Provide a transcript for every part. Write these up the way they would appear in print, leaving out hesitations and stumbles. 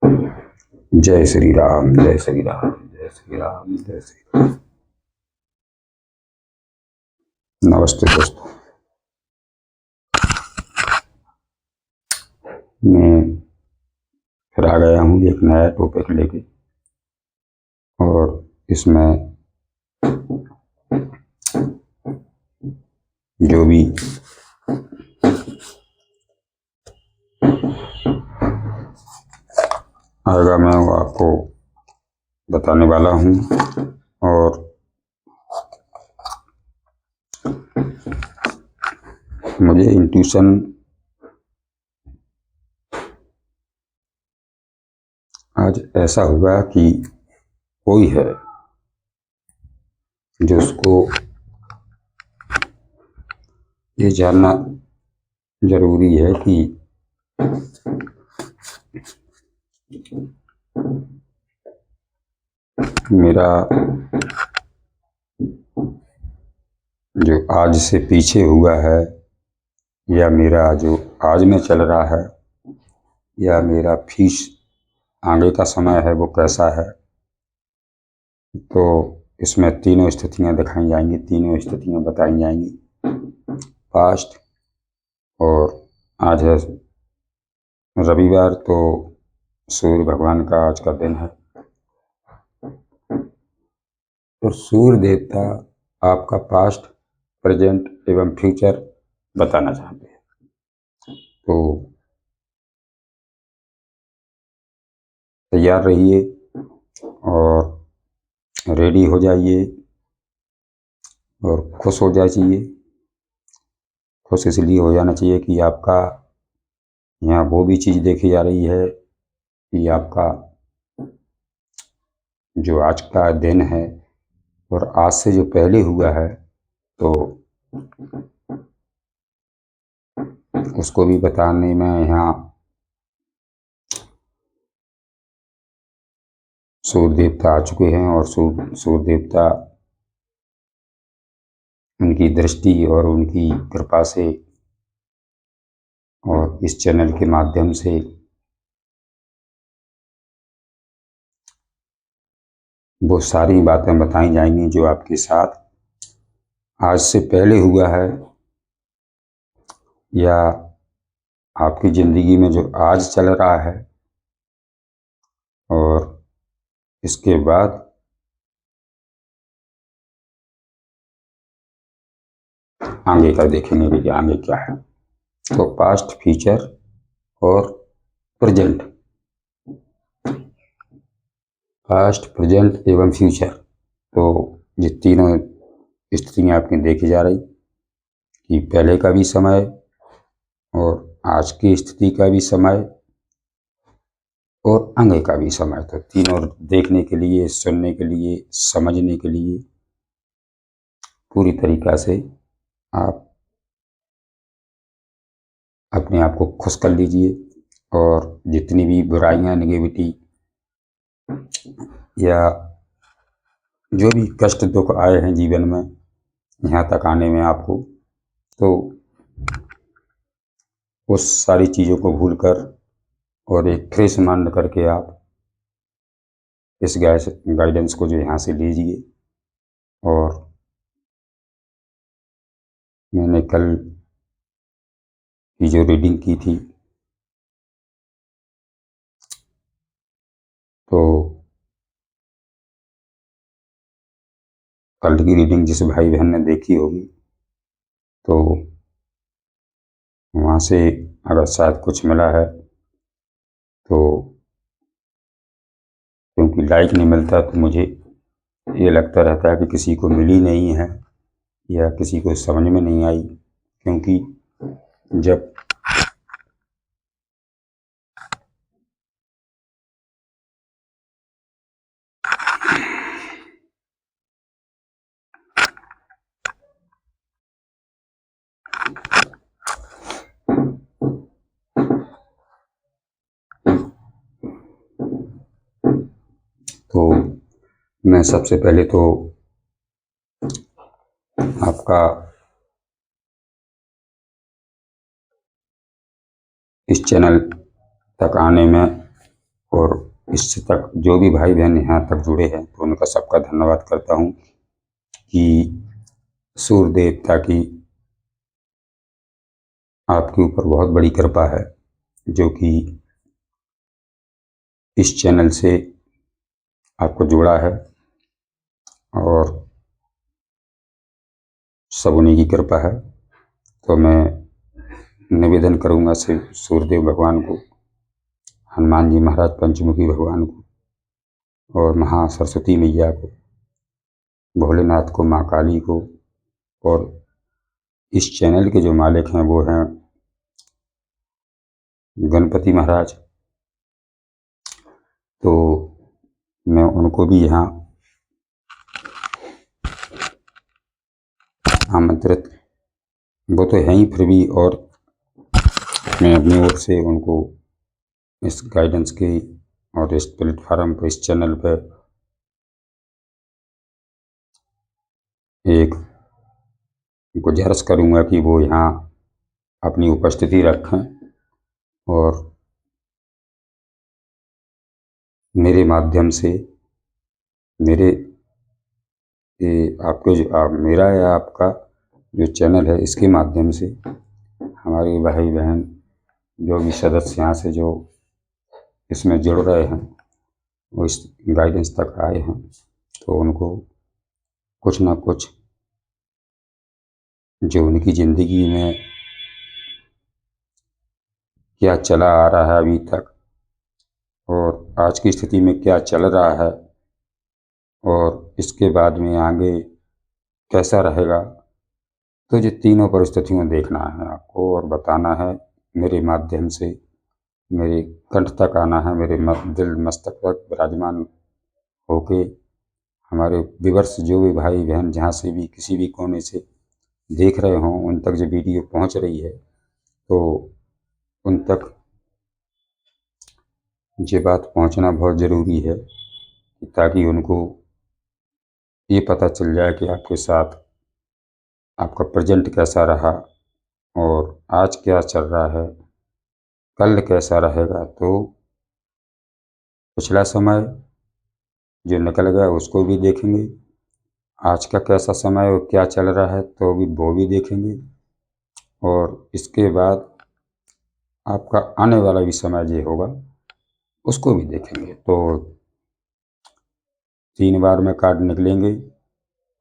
जय श्री राम, जय श्री राम, जय श्री राम, जय श्री राम। नमस्ते दोस्तों, मैं फिर आ गया हूँ एक नया टॉपिक लेके। और इसमें जो भी आएगा मैं वो आपको बताने वाला हूँ। और मुझे इंट्यूशन आज ऐसा हुआ कि कोई है जो उसको ये जानना जरूरी है कि मेरा जो आज से पीछे हुआ है, या मेरा जो आज में चल रहा है, या मेरा फीस आगे का समय है वो कैसा है। तो इसमें तीनों स्थितियां दिखाई जाएंगी, तीनों स्थितियां बताई जाएंगी। पास्ट, और आज है रविवार, तो सूर्य भगवान का आज का दिन है। तो सूर्य देवता आपका पास्ट, प्रेजेंट एवं फ्यूचर बताना चाहते हैं। तो तैयार रहिए और रेडी हो जाइए और खुश हो जाइए। खुश इसलिए हो जाना चाहिए कि आपका यहाँ वो भी चीज़ देखी जा रही है कि आपका जो आज का दिन है और आज से जो पहले हुआ है, तो उसको भी बताने में यहाँ सूर्य देवता आ चुके हैं। और सूर्य देवता उनकी दृष्टि और उनकी कृपा से और इस चैनल के माध्यम से वो सारी बातें बताई जाएंगी जो आपके साथ आज से पहले हुआ है, या आपकी ज़िंदगी में जो आज चल रहा है, और इसके बाद आगे का देखेंगे कि आगे क्या है। तो पास्ट, फ्यूचर और प्रेजेंट, पास्ट, प्रेजेंट एवं फ्यूचर, तो ये तीनों स्थितियाँ आपकी देखी जा रही कि पहले का भी समय और आज की स्थिति का भी समय और आगे का भी समय। तो तीनों देखने के लिए, सुनने के लिए, समझने के लिए पूरी तरीक़ा से आप अपने आप को खुश कर लीजिए। और जितनी भी बुराइयां, नेगेटिविटी या जो भी कष्ट दुख आए हैं जीवन में यहाँ तक आने में आपको, तो उस सारी चीज़ों को भूलकर और एक फ्रेश माइंड करके आप इस गाइडेंस को जो यहाँ से लीजिए। और मैंने कल की जो रीडिंग की थी, तो कल की रीडिंग जिस भाई बहन ने देखी होगी, तो वहाँ से अगर शायद कुछ मिला है, तो क्योंकि लाइक नहीं मिलता तो मुझे ये लगता रहता है कि किसी को मिली नहीं है या किसी को समझ में नहीं आई। क्योंकि जब तो मैं सबसे पहले तो आपका इस चैनल तक आने में और इससे तक जो भी भाई बहन यहाँ तक जुड़े हैं तो उनका सबका धन्यवाद करता हूँ कि सूर्य देवता की आपके ऊपर बहुत बड़ी कृपा है जो कि इस चैनल से आपको जोड़ा है, और सब उन्हीं की कृपा है। तो मैं निवेदन करूँगा सूर्यदेव भगवान को, हनुमान जी महाराज पंचमुखी भगवान को, और महा सरस्वती मैया को, भोलेनाथ को, माँ काली को, और इस चैनल के जो मालिक हैं वो हैं गणपति महाराज। तो मैं उनको भी यहाँ आमंत्रित, वो तो हैं ही फिर भी, और मैं अपनी ओर से उनको इस गाइडेंस की और इस प्लेटफार्म पर, इस चैनल पर एक गुजारिश करूँगा कि वो यहाँ अपनी उपस्थिति रखें और मेरे माध्यम से, मेरे आपके जो मेरा या आपका जो चैनल है इसके माध्यम से हमारे भाई बहन जो भी सदस्य यहाँ से जो इसमें जुड़ रहे हैं वो इस गाइडेंस तक आए हैं, तो उनको कुछ ना कुछ जो उनकी ज़िंदगी में क्या चला आ रहा है अभी तक, और आज की स्थिति में क्या चल रहा है, और इसके बाद में आगे कैसा रहेगा, तो ये तीनों परिस्थितियों देखना है आपको और बताना है मेरे माध्यम से, मेरे कंठ तक आना है, मेरे दिल मस्तक तक विराजमान होके हमारे व्यूअर्स जो भी भाई बहन जहाँ से भी किसी भी कोने से देख रहे हों उन तक जो वीडियो पहुँच रही है, तो उन तक ये बात पहुँचना बहुत ज़रूरी है ताकि उनको ये पता चल जाए कि आपके साथ आपका प्रेजेंट कैसा रहा और आज क्या चल रहा है, कल कैसा रहेगा। तो पिछला समय जो निकल गया उसको भी देखेंगे, आज का कैसा समय और क्या चल रहा है तो भी वो भी देखेंगे, और इसके बाद आपका आने वाला भी समय जो होगा उसको भी देखेंगे। तो 3 बार में कार्ड निकलेंगे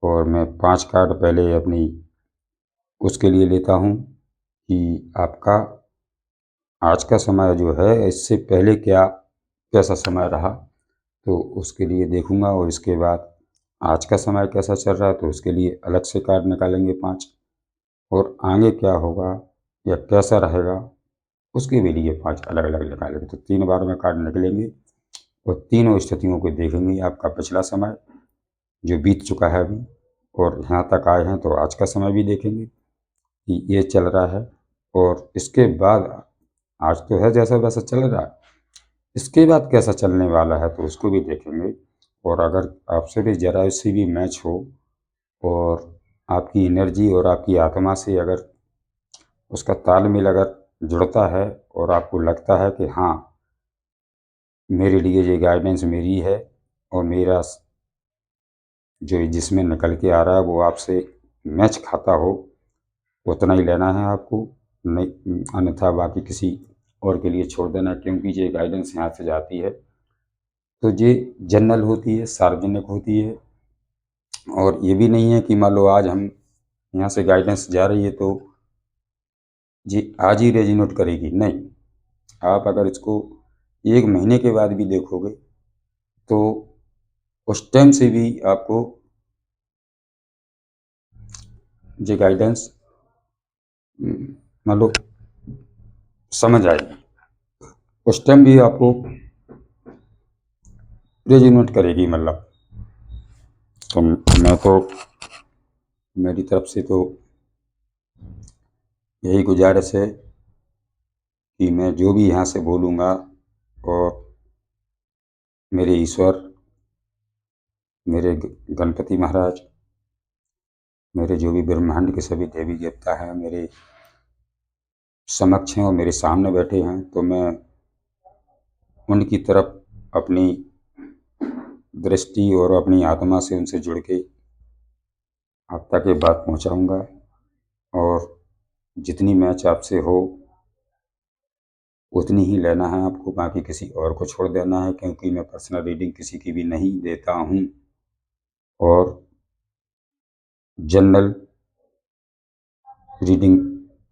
और मैं 5 कार्ड पहले अपनी उसके लिए लेता हूँ कि आपका आज का समय जो है इससे पहले क्या कैसा समय रहा, तो उसके लिए देखूँगा, और इसके बाद आज का समय कैसा चल रहा है तो उसके लिए अलग से कार्ड निकालेंगे 5, और आगे क्या होगा या कैसा रहेगा उसके भी लिए 5 अलग अलग निकालेंगे। तो 3 बार में कार्ड निकलेंगे और तीनों स्थितियों को देखेंगे। आपका पिछला समय जो बीत चुका है अभी, और यहाँ तक आए हैं तो आज का समय भी देखेंगे कि ये चल रहा है, और इसके बाद आज तो है जैसा वैसा चल रहा है, इसके बाद कैसा चलने वाला है तो उसको भी देखेंगे। और अगर आपसे भी जरा सी भी मैच हो और आपकी एनर्जी और आपकी आत्मा से अगर उसका तालमेल अगर जुड़ता है और आपको लगता है कि हाँ मेरे लिए ये गाइडेंस मेरी है और मेरा जो जिसमें निकल के आ रहा है वो आपसे मैच खाता हो, उतना ही लेना है आपको, नहीं अन्यथा बाकी किसी और के लिए छोड़ देना, क्योंकि ये गाइडेंस यहाँ से जाती है तो ये जनरल होती है, सार्वजनिक होती है। और ये भी नहीं है कि मान लो आज हम यहाँ से गाइडेंस जा रही है तो ये आज ही रेजिनोट करेगी, नहीं। आप अगर इसको 1 महीने के बाद भी देखोगे तो उस टाइम से भी आपको ये गाइडेंस मान लो समझ आएगी, उस टाइम भी आपको रेजिनोट करेगी। मतलब तो मैं तो मेरी तरफ से तो यही गुजारिश है कि मैं जो भी यहाँ से बोलूँगा, और मेरे ईश्वर, मेरे गणपति महाराज, मेरे जो भी ब्रह्मांड के सभी देवी देवता हैं मेरे समक्ष हैं और मेरे सामने बैठे हैं, तो मैं उनकी तरफ अपनी दृष्टि और अपनी आत्मा से उनसे जुड़ के आप तक ये बात पहुंचाऊंगा। और जितनी मैच आपसे हो उतनी ही लेना है आपको, बाकी किसी और को छोड़ देना है, क्योंकि मैं पर्सनल रीडिंग किसी की भी नहीं देता हूँ। और जनरल रीडिंग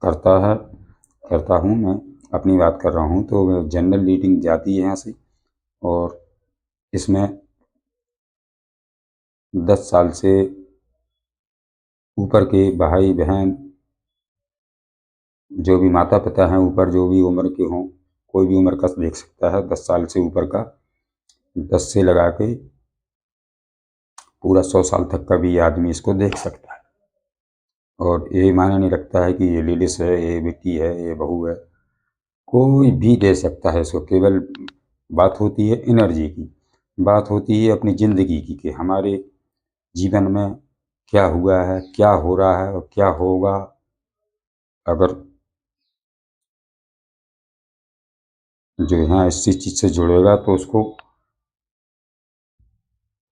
करता हूँ। मैं अपनी बात कर रहा हूँ तो जनरल रीडिंग जाती है यहाँ से। और इसमें 10 साल से ऊपर के भाई बहन, जो भी माता पिता हैं ऊपर, जो भी उम्र के हों, कोई भी उम्र का देख सकता है। 10 साल से ऊपर का 10 से लगा के पूरा 100 साल तक का भी आदमी इसको देख सकता है। और ये मायने नहीं रखता है कि ये लेडीज है, ये बेटी है, ये बहू है, कोई भी दे सकता है इसको। केवल बात होती है एनर्जी की, बात होती है अपनी ज़िंदगी की, कि हमारे जीवन में क्या हुआ है, क्या हो रहा है और क्या होगा। अगर जो यहाँ इसी चीज़ से जुड़ेगा तो उसको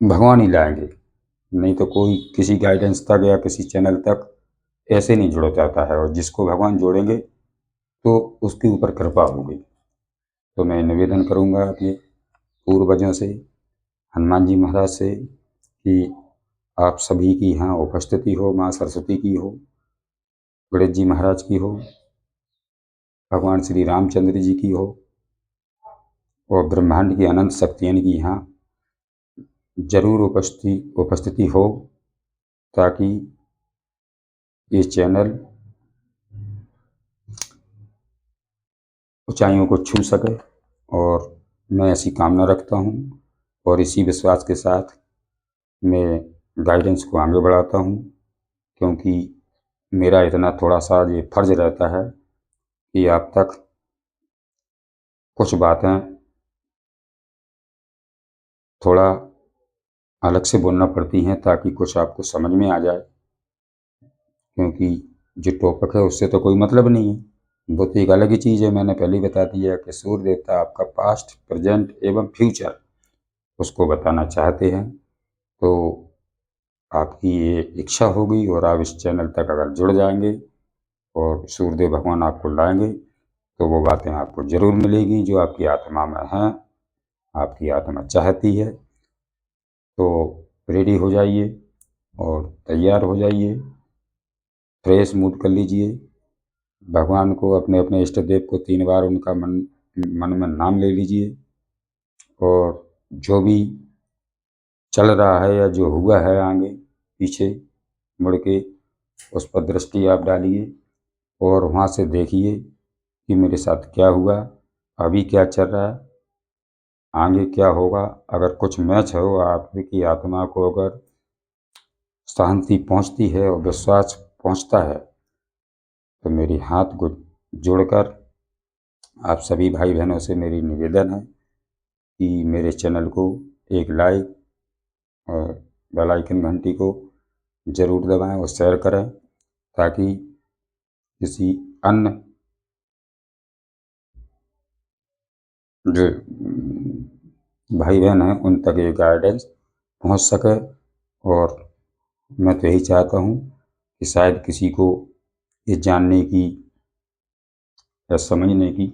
भगवान ही लाएंगे, नहीं तो कोई किसी गाइडेंस तक या किसी चैनल तक ऐसे नहीं जुड़ जाता है। और जिसको भगवान जोड़ेंगे तो उसके ऊपर कृपा होगी। तो मैं निवेदन करूँगा अपने पूर्वजों से, हनुमान जी महाराज से, कि आप सभी की यहाँ उपस्थिति हो, माँ सरस्वती की हो, गणेश जी महाराज की हो, भगवान श्री रामचंद्र जी की हो, और ब्रह्मांड की अनंत शक्तियाँ की यहाँ जरूर उपस्थिति हो, ताकि ये चैनल ऊंचाइयों को छू सके। और मैं ऐसी कामना रखता हूँ और इसी विश्वास के साथ मैं गाइडेंस को आगे बढ़ाता हूँ, क्योंकि मेरा इतना थोड़ा सा ये फर्ज रहता है कि आप तक कुछ बातें थोड़ा अलग से बोलना पड़ती हैं, ताकि कुछ आपको समझ में आ जाए। क्योंकि जो टॉपिक है उससे तो कोई मतलब नहीं है, वो तो एक अलग ही चीज़ है। मैंने पहले ही बता दिया कि सूर्य देवता आपका पास्ट, प्रेजेंट एवं फ्यूचर उसको बताना चाहते हैं। तो आपकी ये इच्छा होगी और आप इस चैनल तक अगर जुड़ जाएंगे और सूर्यदेव भगवान आपको लाएंगे तो वो बातें आपको ज़रूर मिलेगी जो आपकी आत्मा में हैं, आपकी आत्मा चाहती है। तो रेडी हो जाइए और तैयार हो जाइए, फ्रेश मूड कर लीजिए। भगवान को, अपने अपने इष्ट देव को 3 बार उनका मन में नाम ले लीजिए। और जो भी चल रहा है या जो हुआ है आगे पीछे मुड़ के उस पर दृष्टि आप डालिए और वहाँ से देखिए कि मेरे साथ क्या हुआ, अभी क्या चल रहा है, आगे क्या होगा। अगर कुछ मैच हो, आपकी आत्मा को अगर शांति पहुँचती है और विश्वास पहुँचता है, तो मेरी हाथ को जोड़कर आप सभी भाई बहनों से मेरी निवेदन है कि मेरे चैनल को एक लाइक और बेल आइकन घंटी को ज़रूर दबाएं और शेयर करें, ताकि किसी अन्य जो भाई बहन हैं उन तक ये गाइडेंस पहुंच सके। और मैं तो यही चाहता हूं कि शायद किसी को ये जानने की या समझने की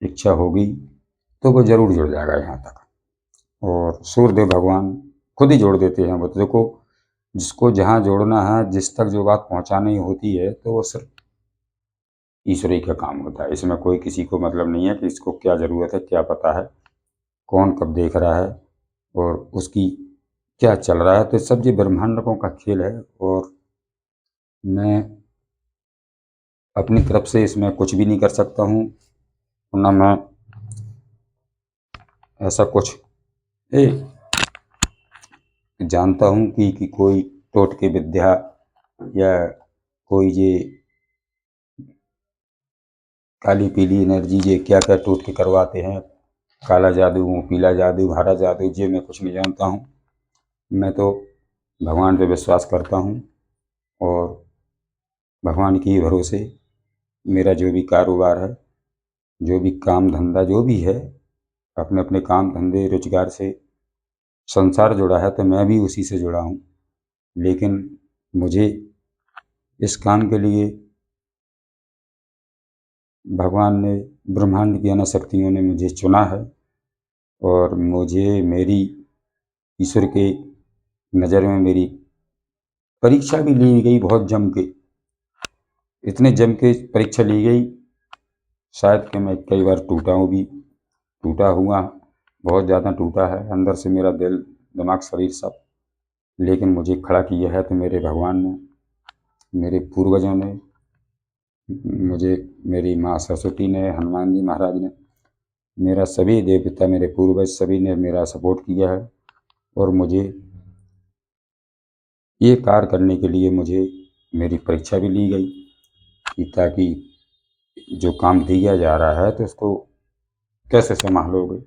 इच्छा होगी तो वो ज़रूर जुड़ जाएगा यहाँ तक। और सूर्यदेव भगवान खुद ही जोड़ देते हैं। वो तो देखो, जिसको जहाँ जोड़ना है, जिस तक जो बात पहुँचानी होती है, तो वो सिर्फ ईश्वर ही का काम होता है। इसमें कोई किसी को मतलब नहीं है कि इसको क्या ज़रूरत है, क्या पता है, कौन कब देख रहा है और उसकी क्या चल रहा है। तो सब ये ब्रह्मांडों का खेल है। और मैं अपनी तरफ से इसमें कुछ भी नहीं कर सकता हूँ, ना मैं ऐसा कुछ ए, जानता हूँ कि कोई टोटके विद्या या कोई ये काली पीली एनर्जी ये क्या क्या टोटके करवाते हैं, काला जादू, पीला जादू, हरा जादू, ये मैं कुछ नहीं जानता हूँ। मैं तो भगवान पे विश्वास करता हूँ और भगवान के भरोसे मेरा जो भी कारोबार है, जो भी काम धंधा जो भी है, अपने अपने काम धंधे रोजगार से संसार जुड़ा है, तो मैं भी उसी से जुड़ा हूँ। लेकिन मुझे इस काम के लिए भगवान ने, ब्रह्मांड की अना शक्तियों ने मुझे चुना है, और मुझे मेरी ईश्वर के नज़र में मेरी परीक्षा भी ली गई बहुत जम के। इतने जम के परीक्षा ली गई, शायद कि मैं कई बार टूटा हूँ भी, टूटा हुआ, बहुत ज़्यादा टूटा है अंदर से मेरा दिल दिमाग शरीर सब। लेकिन मुझे खड़ा किया है तो मेरे भगवान ने, मेरे पूर्वजों ने मुझे, मेरी माँ सरस्वती ने, हनुमान जी महाराज ने, मेरा सभी देवता, मेरे पूर्वज सभी ने मेरा सपोर्ट किया है। और मुझे ये कार्य करने के लिए मुझे मेरी परीक्षा भी ली गई कि ताकि जो काम दिया जा रहा है तो उसको कैसे संभालोगे,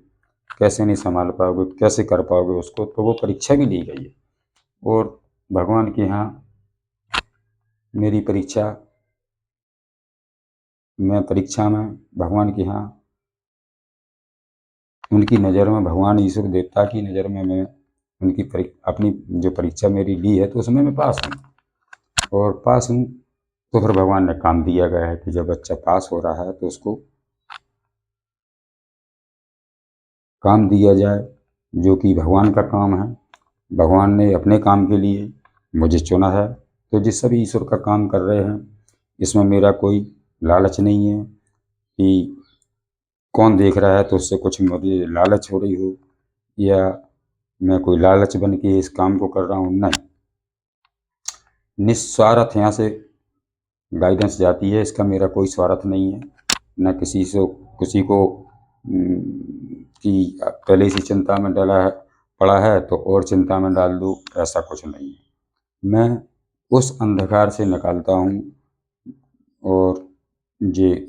कैसे नहीं संभाल पाओगे, कैसे कर पाओगे उसको, तो वो परीक्षा भी ली गई है। और भगवान के यहाँ मेरी परीक्षा, मैं परीक्षा में भगवान के यहाँ, उनकी नज़र में, भगवान ईश्वर देवता की नज़र में मैं उनकी अपनी जो परीक्षा मेरी ली है तो उसमें मैं पास हूँ। और पास हूँ तो फिर भगवान ने काम दिया गया है कि जब बच्चा पास हो रहा है तो उसको काम दिया जाए, जो कि भगवान का काम है। भगवान ने अपने काम के लिए मुझे चुना है। तो जिस सभी ईश्वर का काम कर रहे हैं, इसमें मेरा कोई लालच नहीं है कि कौन देख रहा है तो उससे कुछ मुझे लालच हो रही हो, या मैं कोई लालच बन के इस काम को कर रहा हूँ, नहीं। निस्वार्थ यहाँ से गाइडेंस जाती है, इसका मेरा कोई स्वार्थ नहीं है, न किसी को कि पहले से चिंता में डला है, पड़ा है तो और चिंता में डाल दूँ, ऐसा कुछ नहीं है। मैं उस अंधकार से निकालता हूँ, और ये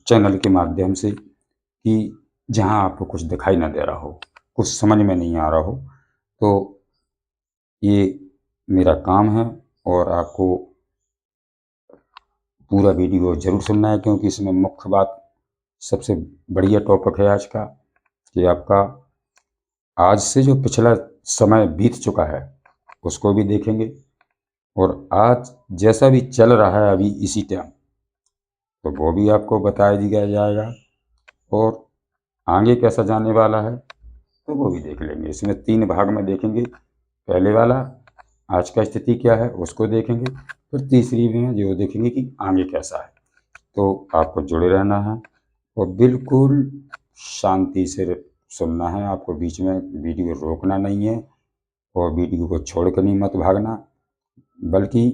चैनल के माध्यम से, कि जहाँ आपको कुछ दिखाई ना दे रहा हो, कुछ समझ में नहीं आ रहा हो, तो ये मेरा काम है। और आपको पूरा वीडियो ज़रूर सुनना है, क्योंकि इसमें मुख्य बात, सबसे बढ़िया टॉपिक है आज का, कि आपका आज से जो पिछला समय बीत चुका है उसको भी देखेंगे, और आज जैसा भी चल रहा है अभी इसी टाइम, तो वो भी आपको बता दिया जाएगा। और आगे कैसा जाने वाला है तो वो भी देख लेंगे। इसमें 3 भाग में देखेंगे। पहले वाला आज का स्थिति क्या है उसको देखेंगे, फिर तीसरी में जो देखेंगे कि आगे कैसा है। तो आपको जुड़े रहना है, और बिल्कुल शांति से सुनना है। आपको बीच में वीडियो रोकना नहीं है, और वीडियो को छोड़ कर नहीं मत भागना, बल्कि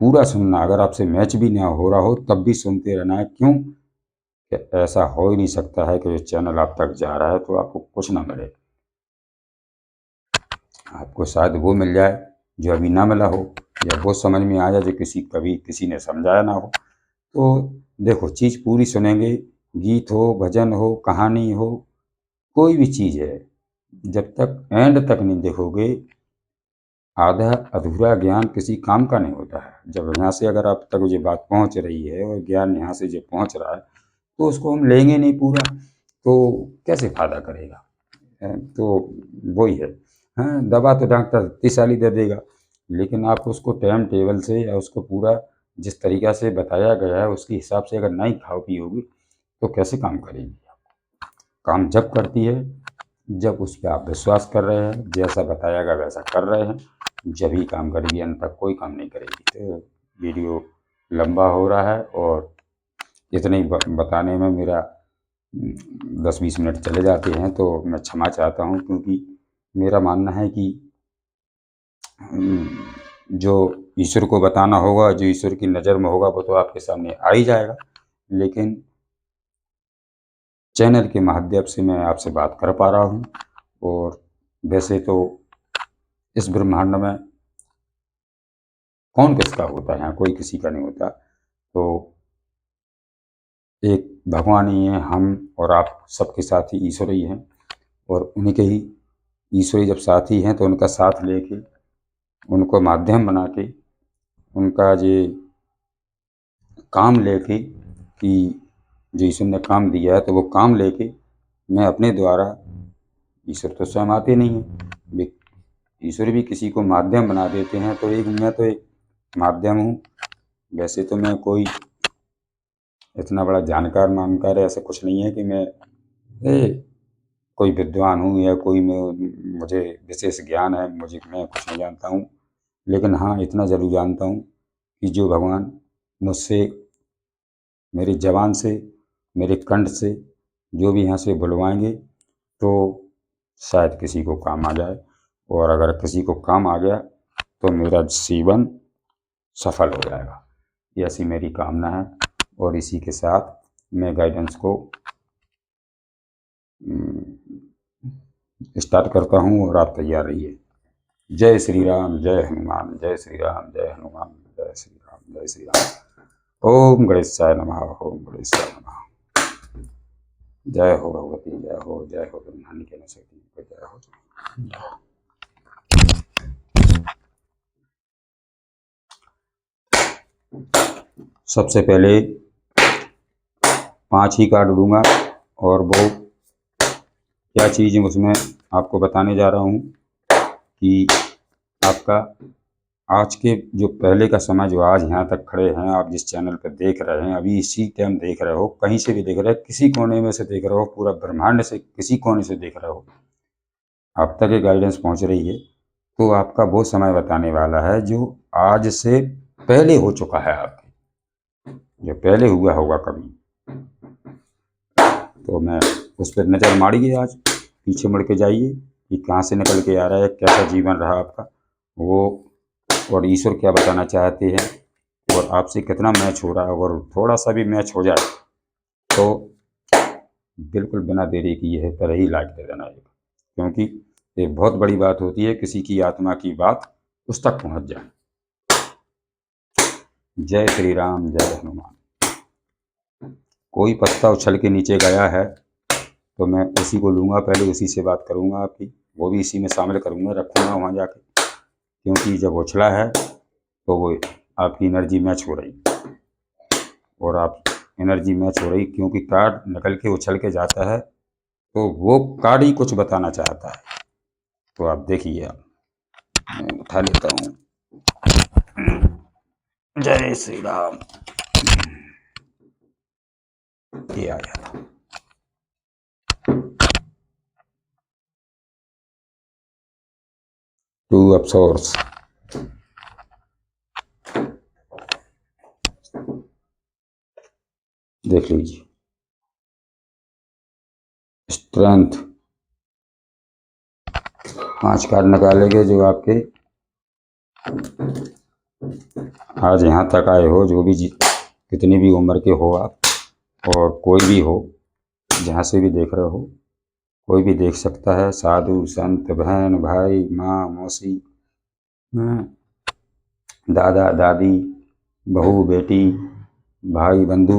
पूरा सुनना। अगर आपसे मैच भी ना हो रहा हो तब भी सुनते रहना है। क्यों कि ऐसा हो ही नहीं सकता है कि जो चैनल आप तक जा रहा है तो आपको कुछ ना मिले। आपको शायद वो मिल जाए जो अभी ना मिला हो, या वो समझ में आ जाए जो कभी किसी ने समझाया ना हो। तो देखो, चीज़ पूरी सुनेंगे, गीत हो, भजन हो, कहानी हो, कोई भी चीज़ है, जब तक एंड तक नहीं देखोगे, आधा अधूरा ज्ञान किसी काम का नहीं होता है। जब यहाँ से अगर आप तक ये बात पहुँच रही है और ज्ञान यहाँ से जो पहुँच रहा है, तो उसको हम लेंगे नहीं पूरा, तो कैसे फ़ायदा करेगा। तो वही है। हाँ, दवा तो डॉक्टर 30 वाली दे देगा, लेकिन आप उसको टाइम टेबल से, या उसको पूरा जिस तरीक़ा से बताया गया है उसके हिसाब से अगर नहीं खाओ पियोगी तो कैसे काम करेगी। काम जब करती है जब उस पर आप विश्वास कर रहे हैं, जैसा बताया गया वैसा कर रहे हैं, जब ही काम करेगी, अन्यथा कोई काम नहीं करेगी। तो वीडियो लंबा हो रहा है, और इतने ही बताने में मेरा 10-20 मिनट चले जाते हैं, तो मैं क्षमा चाहता हूँ। क्योंकि मेरा मानना है कि जो ईश्वर को बताना होगा, जो ईश्वर की नज़र में होगा, वो तो आपके सामने आ ही जाएगा। लेकिन चैनल के माध्यम से मैं आपसे बात कर पा रहा हूँ। और वैसे तो इस ब्रह्मांड में कौन किसका होता है, कोई किसी का नहीं होता। तो एक भगवान ही है, हम और आप सबके साथ ही ईश्वर ही हैं, और उन्हीं के ही ईश्वरी जब साथी हैं तो उनका साथ लेके, उनको माध्यम बना के, उनका ये काम लेके, कि जो ईश्वर ने काम दिया है तो वो काम लेके मैं अपने द्वारा, ईश्वर तो स्वयं आते नहीं है, ईश्वर भी किसी को माध्यम बना देते हैं। तो मैं तो एक माध्यम हूँ। वैसे तो मैं कोई इतना बड़ा जानकार मानकार ऐसा कुछ नहीं है कि मैं कोई विद्वान हूँ या कोई मुझे विशेष ज्ञान है, मैं कुछ नहीं जानता हूँ। लेकिन हाँ, इतना ज़रूर जानता हूँ कि जो भगवान मुझसे, मेरी ज़बान से, मेरे कंठ से जो भी यहाँ से बुलवाएंगे तो शायद किसी को काम आ जाए। और अगर किसी को काम आ गया तो मेरा जीवन सफल हो जाएगा। ये ऐसी मेरी कामना है। और इसी के साथ मैं गाइडेंस को स्टार्ट करता हूँ और आप तैयार रहिए। जय श्री राम, जय हनुमान, जय श्री राम, जय हनुमान, जय श्री राम, जय श्री राम। ओम गणेशाय नमः, ओम गणेशाय नमः। जय हो भगवती, जय हो, जय हो ब्रह्मांड के शक्ति, जय हो। सबसे पहले 5 ही कार्ड लूँगा और वो क्या चीज़ उसमें आपको बताने जा रहा हूँ कि आपका आज के जो पहले का समय, जो आज यहाँ तक खड़े हैं, आप जिस चैनल पर देख रहे हैं, अभी इसी टाइम देख रहे हो, कहीं से भी देख रहे हो, किसी कोने में से देख रहे हो, पूरा ब्रह्मांड से किसी कोने से देख रहे हो, आप तक ये गाइडेंस पहुँच रही है, तो आपका वो समय बताने वाला है जो आज से पहले हो चुका है आपके, जो पहले हुआ होगा कभी। तो मैं उस पर नज़र मारिए, आज पीछे मुड़ के जाइए कि कहाँ से निकल के आ रहा है, कैसा जीवन रहा आपका वो, और ईश्वर क्या बताना चाहते हैं और आपसे कितना मैच हो रहा है। अगर थोड़ा सा भी मैच हो जाए तो बिल्कुल बिना देरी किए पर ही लाइक दे देना है, क्योंकि ये बहुत बड़ी बात होती है, किसी की आत्मा की बात उस तक पहुंच जाए। जय श्री राम, जय हनुमान। कोई पत्ता उछल के नीचे गया है तो मैं उसी को लूँगा, पहले उसी से बात करूँगा आपकी, वो भी इसी में शामिल करूँगा, रखूँगा वहाँ जाके, क्योंकि जब उछला है तो वो आपकी एनर्जी मैच हो रही, और आप एनर्जी मैच हो रही, क्योंकि कार्ड निकल के उछल के जाता है तो वो कार्ड ही कुछ बताना चाहता है। तो आप देखिए, आप मैं उठा लेता हूँ। जय श्री राम। ये आ गया था। टू ऑफ सोर्स, देख लीजिए। स्ट्रेंथ, 5 कार्ड निकालेंगे जो आपके आज यहाँ तक आए हो, जो भी कितनी भी उम्र के हो आप, और कोई भी हो, जहाँ से भी देख रहे हो, कोई भी देख सकता है, साधु संत, बहन भाई, माँ मौसी, दादा दादी, बहू बेटी, भाई बंधु,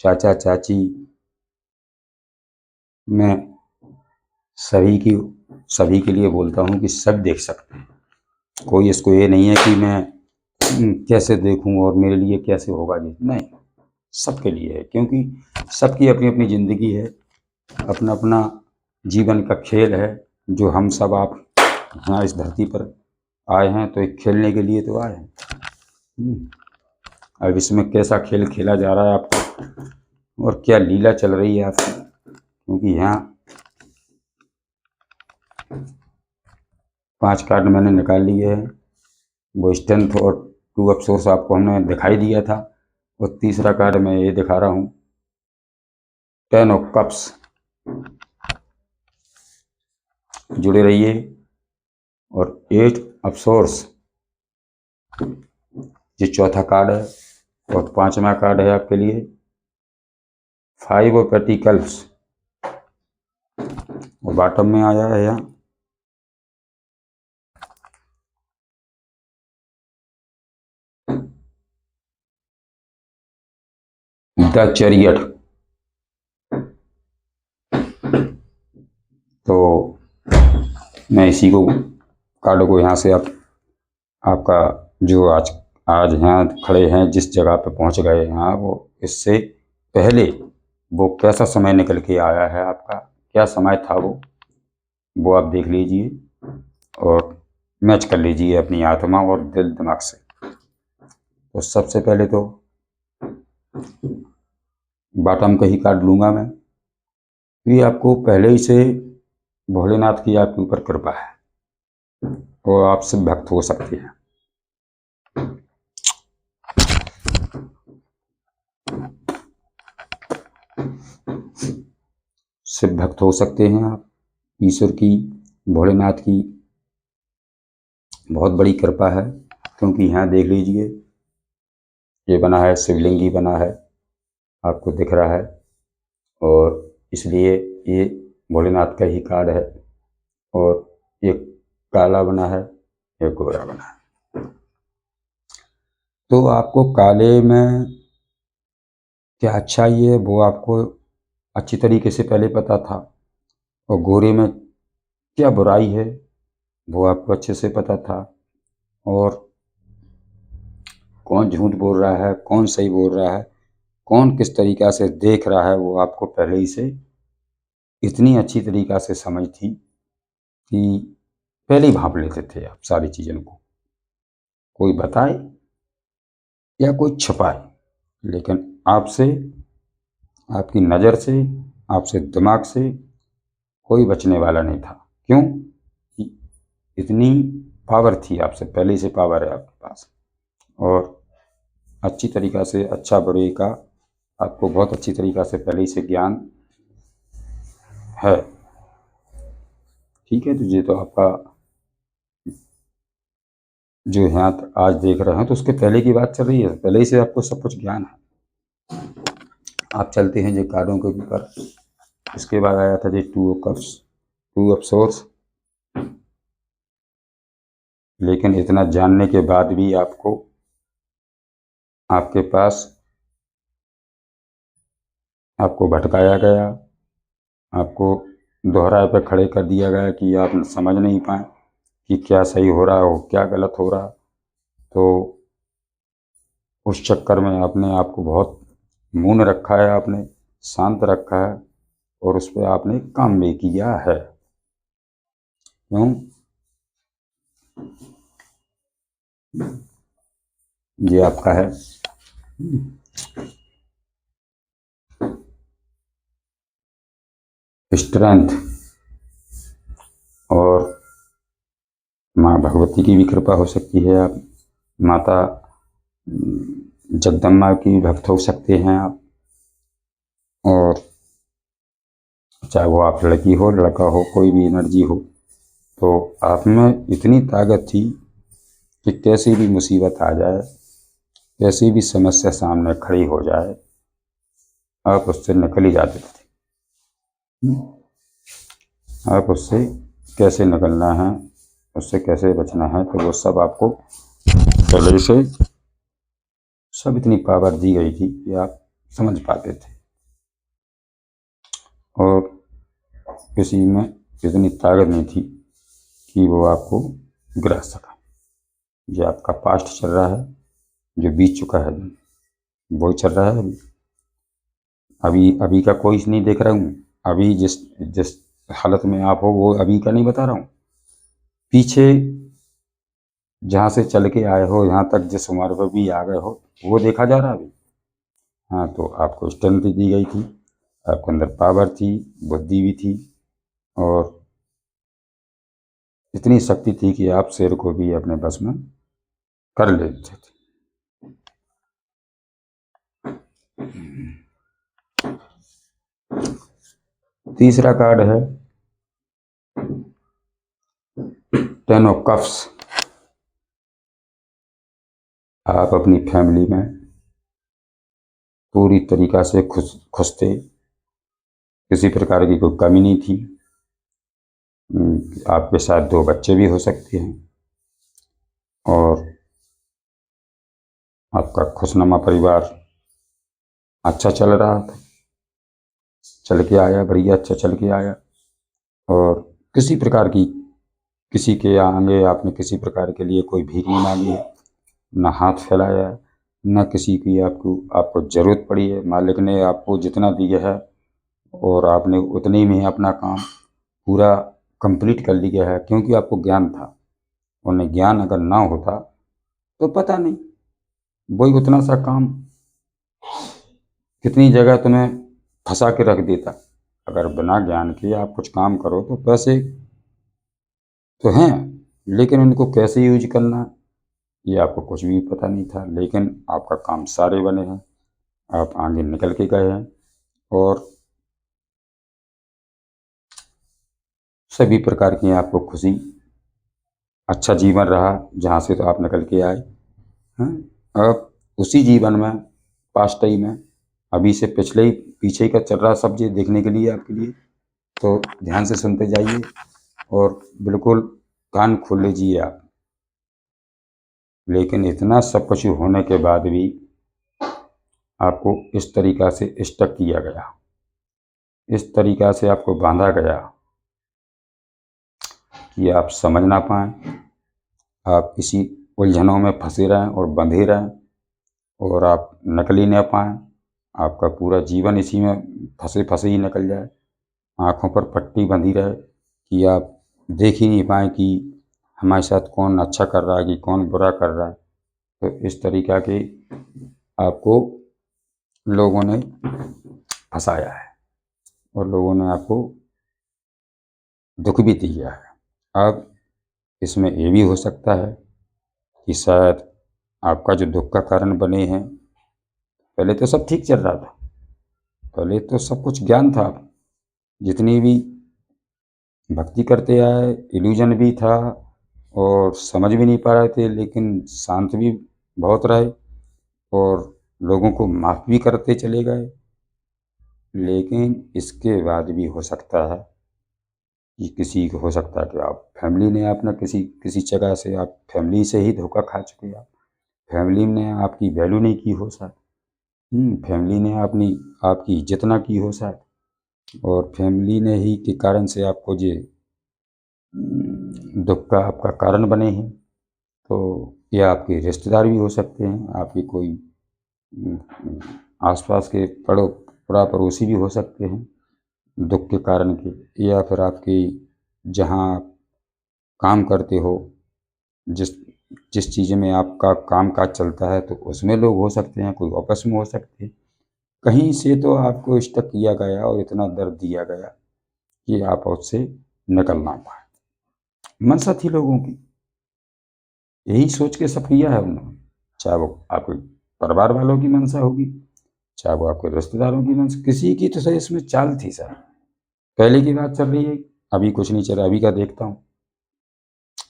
चाचा चाची, मैं सभी के लिए बोलता हूँ कि सब देख सकते हैं। कोई इसको ये नहीं है कि मैं कैसे देखूं और मेरे लिए कैसे होगा, जी नहीं, सबके लिए है, क्योंकि सबकी अपनी अपनी ज़िंदगी है, अपना अपना जीवन का खेल है, जो हम सब आप यहाँ इस धरती पर आए हैं तो एक खेलने के लिए तो आए हैं। अब इसमें कैसा खेल खेला जा रहा है आपको और क्या लीला चल रही है आपकी, क्योंकि यहाँ 5 कार्ड मैंने निकाल लिए हैं। वो स्ट्रेंथ और 2 ऑफ सोर्स आपको हमने दिखाई दिया था, और तीसरा कार्ड मैं ये दिखा रहा हूँ, 10 ऑफ कप्स। जुड़े रहिए। और 8 ऑफ सोर्स, ये चौथा कार्ड है, और 5वां कार्ड है आपके लिए 5 ऑफ पेटिकल्स, और बॉटम में आया है यहाँ द चैरियट। तो मैं इसी को कार्ड को यहाँ से आपका जो आज यहाँ खड़े हैं, जिस जगह पे पहुँच गए यहाँ, वो इससे पहले वो कैसा समय निकल के आया है आपका, क्या समय था वो आप देख लीजिए और मैच कर लीजिए अपनी आत्मा और दिल दिमाग से। तो सबसे पहले तो बॉटम का ही कार्ड लूँगा मैं। ये आपको पहले ही से भोलेनाथ की आपके ऊपर कृपा है और आपसे भक्त हो सकते हैं। शिव भक्त हो सकते हैं आप। ईश्वर की, भोलेनाथ की बहुत बड़ी कृपा है, क्योंकि यहाँ देख लीजिए ये बना है, शिवलिंग ही बना है, आपको दिख रहा है, और इसलिए ये भोलेनाथ का ही कार्ड है। और एक काला बना है, एक गोरा बना है। तो आपको काले में क्या अच्छाई है वो आपको अच्छी तरीके से पहले पता था, और गोरे में क्या बुराई है वो आपको अच्छे से पता था, और कौन झूठ बोल रहा है, कौन सही बोल रहा है, कौन किस तरीक़ा से देख रहा है, वो आपको पहले ही से इतनी अच्छी तरीक़ा से समझ थी कि पहले ही भांप लेते थे आप सारी चीज़ों को। कोई बताए या कोई छुपाए, लेकिन आपसे, आपकी नज़र से, आपसे दिमाग से कोई बचने वाला नहीं था। क्यों? कि इतनी पावर थी आपसे, पहले से पावर है आपके पास, और अच्छी तरीक़ा से अच्छा बुरे का आपको बहुत अच्छी तरीक़ा से पहले ही से ज्ञान है। ठीक है, तो ये तो आपका जो है आज देख रहे हैं तो उसके पहले की बात चल रही है, पहले ही से आपको सब कुछ ज्ञान है। आप चलते हैं जो कार्डों के ऊपर। इसके बाद आया था जी 2 ऑफ कप्स, 2 ऑफ सोर्स। लेकिन इतना जानने के बाद भी आपको, आपके पास, आपको भटकाया गया, आपको दोहराए पे खड़े कर दिया गया कि आप समझ नहीं पाए कि क्या सही हो रहा हो, क्या गलत हो रहा। तो उस चक्कर में आपने आपको बहुत मौन रखा है, आपने शांत रखा है, और उस पर आपने काम भी किया है। क्यों? ये आपका है स्ट्रेंथ, और माँ भगवती की भी कृपा हो सकती है, आप माता जगदम्बा की भी भक्त हो सकते हैं आप। और चाहे वो आप लड़की हो, लड़का हो, कोई भी एनर्जी हो, तो आप में इतनी ताकत थी कि कैसी भी मुसीबत आ जाए, कैसी भी समस्या सामने खड़ी हो जाए, आप उससे निकल ही जाते थे। आप उससे कैसे निकलना है, उससे कैसे बचना है, तो वो सब आपको पहले से सब इतनी पावर दी गई थी कि आप समझ पाते थे, और किसी में इतनी ताकत नहीं थी कि वो आपको गिरा सका। जो आपका पास्ट चल रहा है, जो बीत चुका है, वो चल रहा है अभी। अभी का कोई नहीं देख रहा हूँ। अभी जिस जिस हालत में आप हो वो अभी का नहीं बता रहा हूँ। पीछे जहाँ से चल के आए हो, यहाँ तक जिस उम्र पर भी आ गए हो, वो देखा जा रहा है अभी। हाँ, तो आपको स्ट्रेंथ दी गई थी, आपके अंदर पावर थी, बुद्धि भी थी, और इतनी शक्ति थी कि आप शेर को भी अपने बस में कर लेते थे। तीसरा कार्ड है 10 ऑफ कप्स। आप अपनी फैमिली में पूरी तरीक़ा से खुश थे, किसी प्रकार की कोई कमी नहीं थी। आपके साथ 2 बच्चे भी हो सकते हैं, और आपका खुशनुमा परिवार अच्छा चल रहा था, चल के आया, बढ़िया अच्छा चल के आया। और किसी प्रकार की, किसी के आगे आपने किसी प्रकार के लिए कोई भीख नहीं मांगी है, ना हाथ फैलाया है, ना किसी की आपको ज़रूरत पड़ी है। मालिक ने आपको जितना दिया है और आपने उतने में अपना काम पूरा कंप्लीट कर लिया है, क्योंकि आपको ज्ञान था। और नहीं, ज्ञान अगर ना होता तो पता नहीं, वही उतना सा काम कितनी जगह तुम्हें फंसा के रख देता। अगर बिना ज्ञान के आप कुछ काम करो तो पैसे तो हैं, लेकिन उनको कैसे यूज करना ये आपको कुछ भी पता नहीं था। लेकिन आपका काम सारे बने हैं, आप आगे निकल के गए हैं, और सभी प्रकार की आपको खुशी, अच्छा जीवन रहा जहाँ से तो आप निकल के आए हैं। अब उसी जीवन में, पास्ट टाइम में, अभी से पिछले ही पीछे का चल रहा सब चीज़ देखने के लिए आपके लिए, तो ध्यान से सुनते जाइए और बिल्कुल कान खोल लीजिए आप। लेकिन इतना सब कुछ होने के बाद भी आपको इस तरीक़ा से स्टक किया गया, इस तरीक़ा से आपको बांधा गया कि आप समझ ना पाएँ, आप इसी उलझनों में फंसे रहें और बंधे रहें, और आप निकल ही ना पाएँ। आपका पूरा जीवन इसी में फंसे फंसे ही निकल जाए, आँखों पर पट्टी बंधी रहे कि आप देख ही नहीं पाएँ कि हमारे साथ कौन अच्छा कर रहा है कि कौन बुरा कर रहा है। तो इस तरीक़ा के आपको लोगों ने फंसाया है, और लोगों ने आपको दुख भी दिया है। अब इसमें ये भी हो सकता है कि शायद आपका जो दुख का कारण बने हैं, पहले तो सब ठीक चल रहा था, पहले तो सब कुछ ज्ञान था, जितनी भी भक्ति करते आए, इल्यूजन भी था, और समझ भी नहीं पा रहे थे, लेकिन शांत भी बहुत रहे, और लोगों को माफ़ भी करते चले गए। लेकिन इसके बाद भी हो सकता है कि किसी को, हो सकता है कि आप फैमिली ने अपना किसी किसी जगह से, आप फैमिली से ही धोखा खा चुके, आप फैमिली ने आपकी वैल्यू नहीं की हो शायद, फैमिली ने अपनी आपकी इज्जत ना की हो शायद, और फैमिली ने ही के कारण से आपको ये दुख का आपका कारण बने हैं। तो या आपके रिश्तेदार भी हो सकते हैं, आपके कोई आसपास के पड़ा पड़ोसी भी हो सकते हैं दुख के कारण के, या फिर आपकी जहाँ आप काम करते हो, जिस जिस चीज़ में आपका काम काज चलता है, तो उसमें लोग हो सकते हैं, कोई आपस में हो सकते हैं। कहीं से तो आपको स्टक किया गया और इतना दर्द दिया गया कि आप उससे निकल ना पाए। मनसा थी लोगों की, यही सोच के सब किया है उन्होंने, चाहे वो आपके परिवार वालों की मंशा होगी, चाहे वो आपके रिश्तेदारों की मंशा, किसी की तो सही इसमें चाल थी सर। पहले की बात चल रही है, अभी कुछ नहीं चल रहा, अभी का देखता हूँ,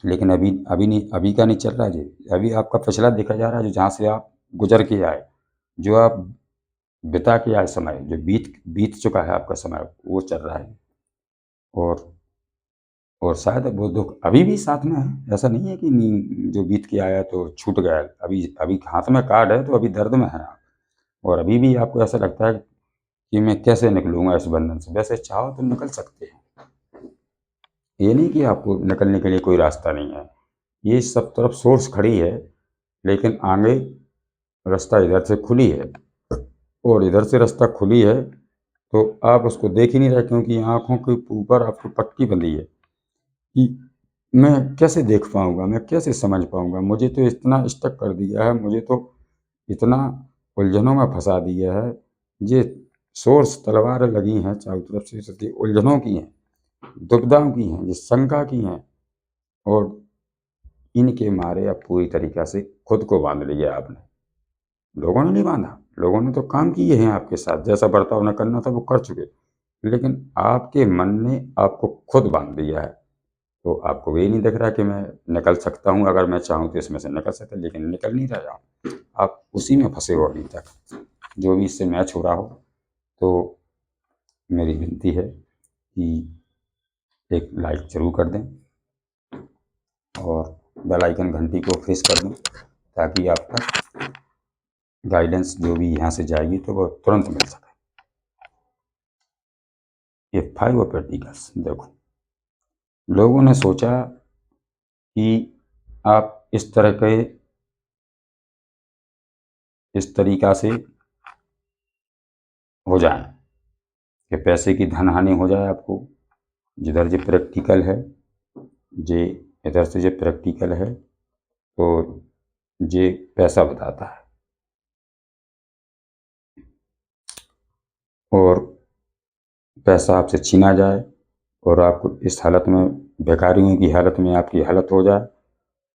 लेकिन अभी अभी नहीं, अभी का नहीं चल रहा जी। अभी आपका पिछला देखा जा रहा है, जो जहाँ से आप गुजर के आए, जो आप बिता के आए समय, जो बीत बीत चुका है आपका समय, वो चल रहा है। और और शायद वो दुख अभी भी साथ में है, ऐसा नहीं है कि नहीं, जो बीत के आया तो छूट गया। अभी अभी हाथ में कार्ड है तो अभी दर्द में है आप, और अभी भी आपको ऐसा लगता है कि मैं कैसे निकलूंगा इस बंधन से। वैसे चाहो तो निकल सकते हैं, ये नहीं कि आपको निकलने के लिए कोई रास्ता नहीं है, ये सब तरफ सोर्स खड़ी है, लेकिन आगे रास्ता इधर से खुली है, और इधर से रास्ता खुली है तो आप उसको देख ही नहीं रहे, क्योंकि आँखों के ऊपर आपको पट्टी बंधी है कि मैं कैसे देख पाऊँगा, मैं कैसे समझ पाऊँगा, मुझे तो इतना स्टक कर दिया है, मुझे तो इतना उलझनों में फंसा दिया है। ये सोर्स तलवारें लगी हैं चारों तरफ से, सती उलझनों की हैं, दुविधाओं की हैं, ये शंका की हैं, और इनके मारे अब पूरी तरीक़ा से खुद को बांध लिया आपने। लोगों ने नहीं बांधा, लोगों ने तो काम किए हैं आपके साथ, जैसा बर्ताव उन्हें करना था वो कर चुके, लेकिन आपके मन ने आपको खुद बांध दिया है। तो आपको ये नहीं दिख रहा कि मैं निकल सकता हूँ, अगर मैं चाहूँ तो इसमें से निकल सकता, लेकिन निकल नहीं रहा हूँ, आप उसी में फंसे हो अभी तक। जो भी इससे मैच हो रहा हो, तो मेरी विनती है कि एक लाइक ज़रूर कर दें, और बेल आइकन घंटी को प्रेस कर दें, ताकि आप तक गाइडेंस जो भी यहाँ से जाएगी तो वो तुरंत मिल सके। ये 5 ऑफ पेंटिकल्स देखो, लोगों ने सोचा कि आप इस तरीक़ा से हो जाएं, कि पैसे की धन हानि हो जाए आपको। जिधर जो प्रैक्टिकल है, जे इधर से जो प्रैक्टिकल है तो ये पैसा बताता है। और पैसा आपसे छीना जाए और आपको इस हालत में, बेकारियों की हालत में आपकी हालत हो जाए,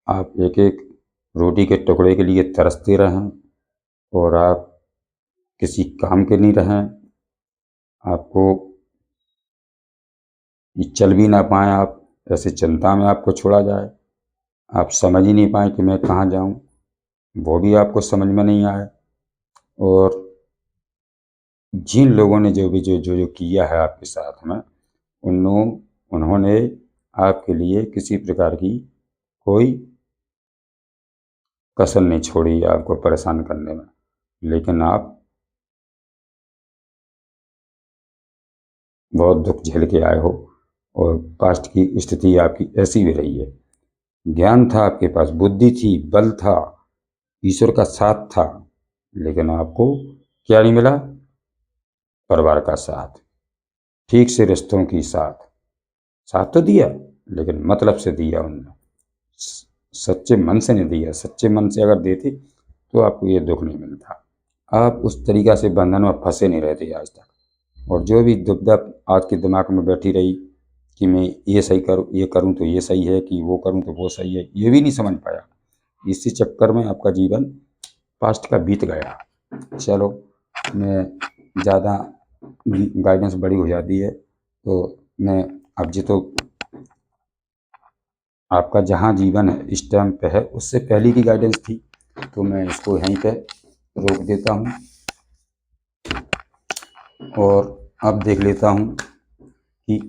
आप एक एक रोटी के टुकड़े के लिए तरसते रहें और आप किसी काम के नहीं रहें, आपको ये चल भी ना पाएँ, आप ऐसे चिंता में आपको छोड़ा जाए, आप समझ ही नहीं पाएँ कि मैं कहाँ जाऊँ, वो भी आपको समझ में नहीं आए। और जिन लोगों ने जो भी जो किया है आपके साथ में, उन्होंने आपके लिए किसी प्रकार की कोई कसर नहीं छोड़ी आपको परेशान करने में, लेकिन आप बहुत दुख झेल के आए हो और पास्ट की स्थिति आपकी ऐसी भी रही है। ज्ञान था आपके पास, बुद्धि थी, बल था, ईश्वर का साथ था, लेकिन आपको क्या नहीं मिला? परिवार का साथ, ठीक से रिश्तों की साथ। साथ तो दिया लेकिन मतलब से दिया उन्होंने, सच्चे मन से नहीं दिया। सच्चे मन से अगर देते तो आपको ये दुख नहीं मिलता। आप उस तरीक़ा से बंधन में फंसे नहीं रहते आज तक। और जो भी दुविधा आपके दिमाग में बैठी रही कि मैं ये सही करूँ, ये करूँ तो ये सही है, कि वो करूँ तो वो सही है, ये भी नहीं समझ पाया। इसी चक्कर में आपका जीवन पास्ट का बीत गया। चलो, मैं ज़्यादा गाइडेंस बड़ी हो जाती है तो मैं अब जी तो आपका जहाँ जीवन है इस टाइम पे है, उससे पहले की गाइडेंस थी, तो मैं इसको यहीं पे रोक देता हूँ और अब देख लेता हूँ कि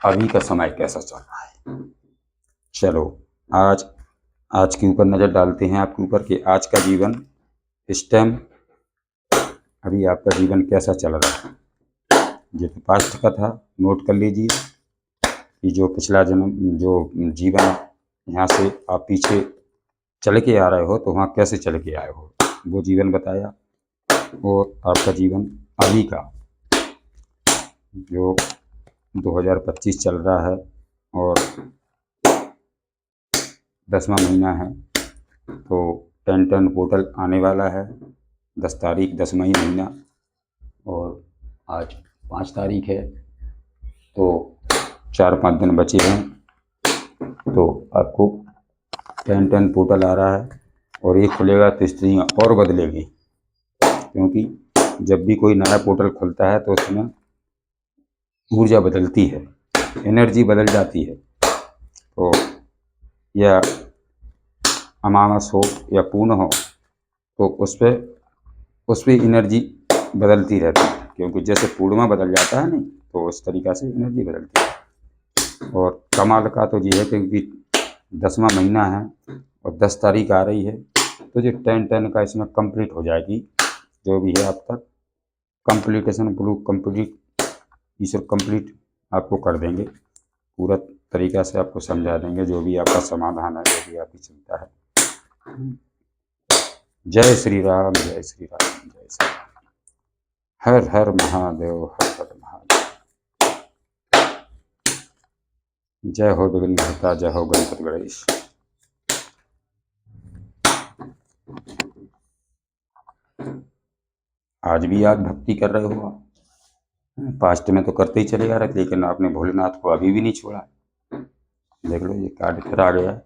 अभी का समय कैसा चल रहा है। चलो, आज के ऊपर नज़र डालते हैं, आपके ऊपर कि आज का जीवन इस टाइम अभी आपका जीवन कैसा चल रहा है। ये तो पास्ट का था, नोट कर लीजिए कि जो पिछला जन्म, जो जीवन यहाँ से आप पीछे चल के आ रहे हो तो वहाँ कैसे चल के आए हो, वो जीवन बताया। और आपका जीवन अभी का जो 2025 चल रहा है और 10वां महीना है, तो 10-10 पोर्टल आने वाला है। 10 तारीख 10वां ही महीना और आज 5 तारीख है, तो 4-5 दिन बचे हैं। तो आपको 10-10 पोर्टल आ रहा है और ये खुलेगा तो स्थितियाँ और बदलेगी, क्योंकि जब भी कोई नया पोर्टल खुलता है तो उसमें ऊर्जा बदलती है, एनर्जी बदल जाती है। तो यह अमावस हो या पूर्ण हो तो उस पर एनर्जी बदलती रहती है, क्योंकि जैसे पूर्णिमा बदल जाता है नहीं, तो उस तरीक़ा से एनर्जी बदलती है। और कमाल का तो ये है क्योंकि 10वां महीना है और 10 तारीख आ रही है, तो जो 10-10 का इसमें कंप्लीट हो जाएगी, जो भी है अब तक कंप्लीटेशन प्रूफ कंप्लीट, ईश्वर कंप्लीट आपको कर देंगे, पूरा तरीक़ा से आपको समझा देंगे, जो भी आपका समाधान है, जो भी आपकी चिंता है। जय श्री राम, जय श्री राम, जय श्री राम। हर हर महादेव, हर हर महादेव। जय हो विघ्नहर्ता, जय हो गणपति गणेश। आज भी आप भक्ति कर रहे हो, आप पास्ट में तो करते ही चले आ रहे थे, लेकिन आपने भोलेनाथ को अभी भी नहीं छोड़ा। देख लो, ये कार्ड फिर आ गया,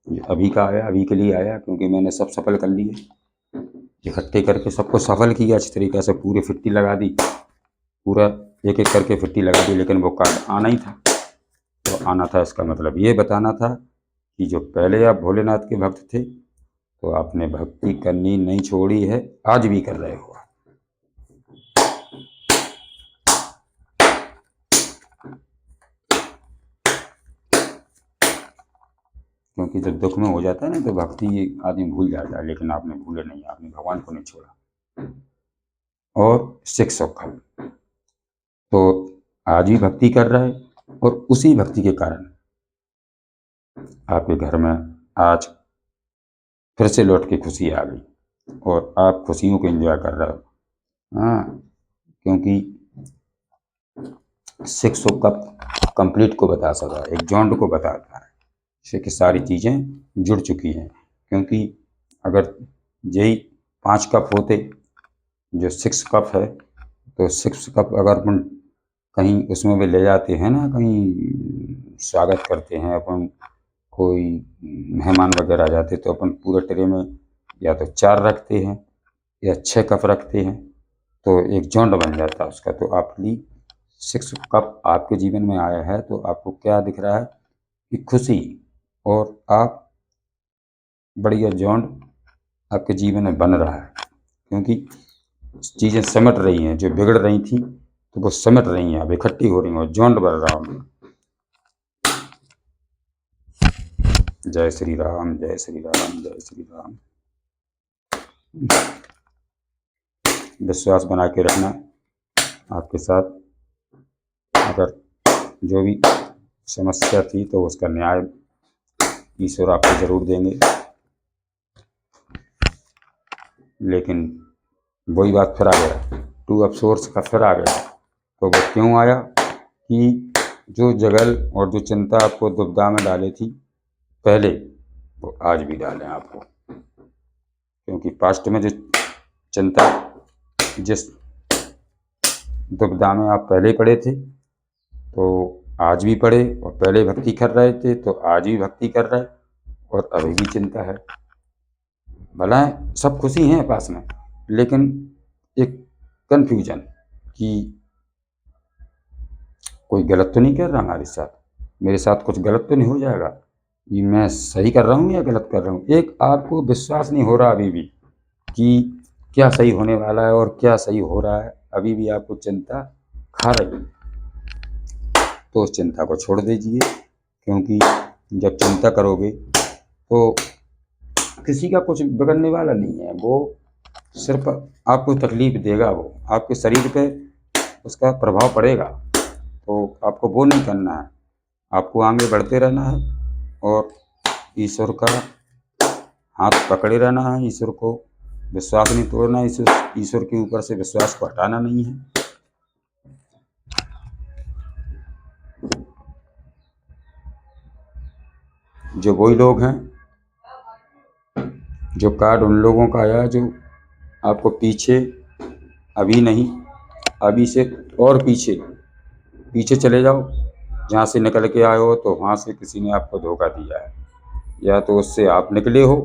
ये अभी का आया, अभी के लिए आया, क्योंकि मैंने सब सफल कर लिए, इकट्ठे करके सबको सफल किया अच्छी तरीक़े से, पूरी फिट्टी लगा दी, पूरा एक एक करके फिट्टी लगा दी, लेकिन वो कार्ड आना ही था। तो आना था, इसका मतलब ये बताना था कि जो पहले आप भोलेनाथ के भक्त थे, तो आपने भक्ति करनी नहीं छोड़ी है, आज भी कर रहे हो। क्योंकि जब दुख में हो जाता है ना, तो भक्ति आदमी भूल जाता है, लेकिन आपने भूले नहीं, आपने भगवान को नहीं छोड़ा। और शिक्षक तो आज भी भक्ति कर रहा है, और उसी भक्ति के कारण आपके घर में आज फिर से लौट के खुशी आ गई और आप खुशियों को एंजॉय कर रहे हो। हाँ, क्योंकि 6 कप कंप्लीट को बता सकता है, एक जॉइंट को बताता है इससे कि सारी चीज़ें जुड़ चुकी हैं। क्योंकि अगर यही 5 कप होते, जो 6 कप है, तो 6 कप अगर अपन कहीं उसमें भी ले जाते हैं ना, कहीं स्वागत करते हैं अपन, कोई मेहमान वगैरह आ जाते तो अपन पूरे ट्रे में या तो 4 रखते हैं या 6 कप रखते हैं, तो एक जॉइंट बन जाता है उसका। तो आपकी 6 कप आपके जीवन में आया है तो आपको क्या दिख रहा है कि खुशी, और आप बढ़िया जॉइंट आपके जीवन में बन रहा है। क्योंकि चीज़ें सिमट रही हैं, जो बिगड़ रही थी तो वो सिमट रही हैं, अब इकट्ठी हो रही हैं और जॉइंट बन रहा हूँ। जय श्री राम, जय श्री राम, जय श्री राम। विश्वास बना के रखना आपके साथ। अगर जो भी समस्या थी तो उसका न्याय ईश्वर आपको जरूर देंगे। लेकिन वही बात फिर आ गया, टू ऑफ सोर्स का फिर आ गया। तो वो क्यों आया कि जो जगल और जो चिंता आपको दुविधा में डाली थी पहले, वो आज भी डालें आपको। क्योंकि पास्ट में जो चिंता, जिस दुविधा में आप पहले पड़े थे तो आज भी पड़े, और पहले भक्ति कर रहे थे तो आज भी भक्ति कर रहे, और अभी भी चिंता है। भला सब खुशी हैं पास में, लेकिन एक कन्फ्यूजन कि कोई गलत तो नहीं कर रहा हमारे साथ, मेरे साथ कुछ गलत तो नहीं हो जाएगा, कि मैं सही कर रहा हूँ या गलत कर रहा हूँ। एक आपको विश्वास नहीं हो रहा अभी भी कि क्या सही होने वाला है और क्या सही हो रहा है, अभी भी आपको चिंता खा रही है। तो उस चिंता को छोड़ दीजिए, क्योंकि जब चिंता करोगे तो किसी का कुछ बिगड़ने वाला नहीं है, वो सिर्फ आपको तकलीफ देगा, वो आपके शरीर पे उसका प्रभाव पड़ेगा। तो आपको वो नहीं करना है, आपको आगे बढ़ते रहना है और ईश्वर का हाथ पकड़े रहना है। ईश्वर को विश्वास नहीं तोड़ना है, ईश्वर के ऊपर से विश्वास को हटाना नहीं है। जो वही लोग हैं, जो कार्ड उन लोगों का आया जो आपको पीछे, अभी नहीं, अभी से और पीछे पीछे चले जाओ, जहाँ से निकल के आए हो तो वहाँ से किसी ने आपको धोखा दिया है, या तो उससे आप निकले हो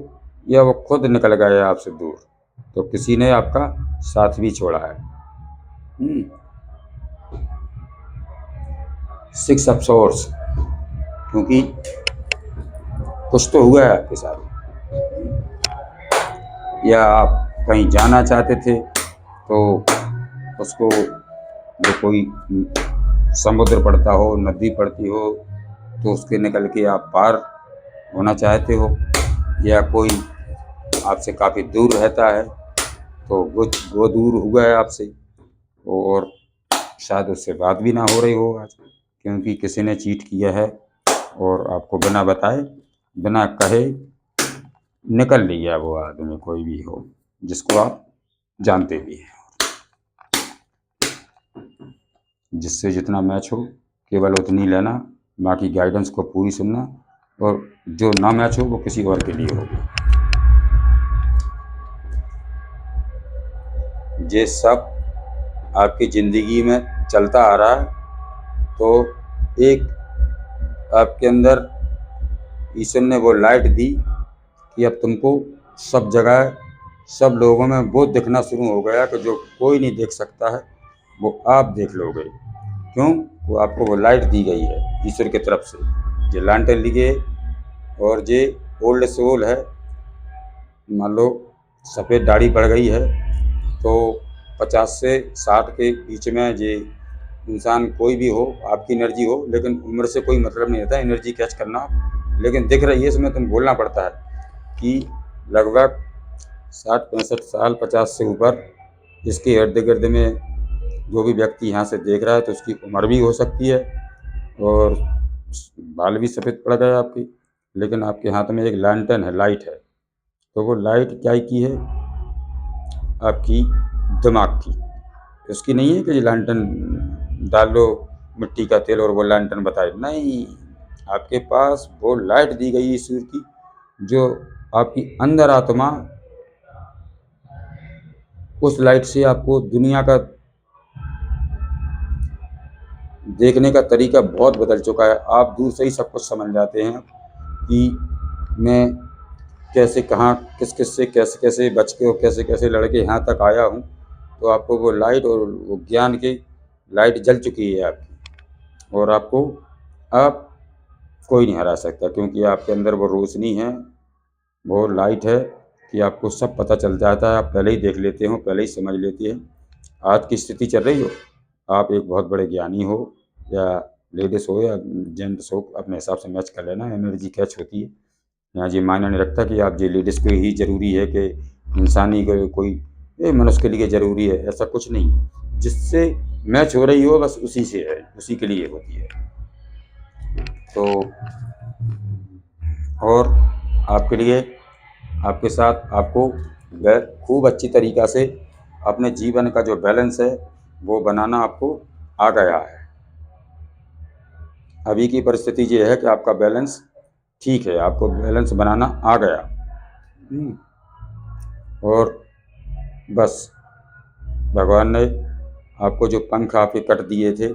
या वो खुद निकल गए आपसे दूर, तो किसी ने आपका साथ भी छोड़ा है। 6 ऑफ सोर्स, क्योंकि कुछ तो हुआ है आपके साथ, या आप कहीं जाना चाहते थे तो उसको, जो कोई समुद्र पड़ता हो, नदी पड़ती हो, तो उसके निकल के आप पार होना चाहते हो, या कोई आपसे काफ़ी दूर रहता है तो वो दूर हुआ है आपसे, और शायद उससे बात भी ना हो रही हो आज, क्योंकि किसी ने चीट किया है और आपको बिना बताए, बिना कहे निकल लिया वो आदमी, कोई भी हो जिसको आप जानते भी हैं। जिससे जितना मैच हो केवल उतनी लेना, बाकी गाइडेंस को पूरी सुनना, और जो ना मैच हो वो किसी और के लिए हो। ये सब आपकी ज़िंदगी में चलता आ रहा है, तो एक आपके अंदर ईश्वर ने वो लाइट दी कि अब तुमको सब जगह, सब लोगों में वो दिखना शुरू हो गया कि जो कोई नहीं देख सकता है वो आप देख लोगे। क्यों? वो आपको वो लाइट दी गई है ईश्वर की तरफ से। ये लालटेन लिए, और ये ओल्ड सोल है, मान लो सफ़ेद दाढ़ी बढ़ गई है तो 50 से 60 के बीच में ये इंसान कोई भी हो, आपकी एनर्जी हो, लेकिन उम्र से कोई मतलब नहीं रहता, एनर्जी कैच करना। लेकिन दिख रही है इसमें, तुम बोलना पड़ता है कि लगभग 60-65 साल, 50 से ऊपर, इसके इर्द गिर्द में जो भी व्यक्ति यहाँ से देख रहा है तो उसकी उम्र भी हो सकती है, और बाल भी सफ़ेद पड़ गए आपके, लेकिन आपके हाथ में एक लैंटर्न है, लाइट है। तो वो लाइट क्या की है? आपकी दिमाग की। उसकी नहीं है कि लैंटर्न डाल लो मिट्टी का तेल और वो लैंटर्न बताए, नहीं, आपके पास वो लाइट दी गई ईश्वर की जो आपकी अंदर आत्मा, उस लाइट से आपको दुनिया का देखने का तरीका बहुत बदल चुका है। आप दूर से ही सब कुछ समझ जाते हैं कि मैं कैसे कहाँ किस किस से कैसे कैसे बच के और कैसे कैसे लड़के यहाँ तक आया हूँ। तो आपको वो लाइट और वो ज्ञान की लाइट जल चुकी है आपकी, और आपको आप कोई नहीं हरा सकता, क्योंकि आपके अंदर वो रोशनी है, वो लाइट है कि आपको सब पता चल जाता है। आप पहले ही देख लेते हो, पहले ही समझ लेते हैं। आज की स्थिति चल रही हो, आप एक बहुत बड़े ज्ञानी हो या लेडीज हो या जेंट्स हो, अपने हिसाब से मैच कर लेना, एनर्जी कैच होती है। यहाँ ये मायने नहीं रखता कि आप ये लेडीज़ को ही ज़रूरी है कि इंसानी को कोई मनुष्य के लिए ज़रूरी है, ऐसा कुछ नहीं है। जिससे मैच हो रही हो बस उसी से है, उसी के लिए होती है। तो और आपके लिए, आपके साथ आपको खूब अच्छी तरीक़ा से अपने जीवन का जो बैलेंस है वो बनाना आपको आ गया है। अभी की परिस्थिति ये है कि आपका बैलेंस ठीक है, आपको बैलेंस बनाना आ गया। और बस भगवान ने आपको जो पंख आपके कट दिए थे,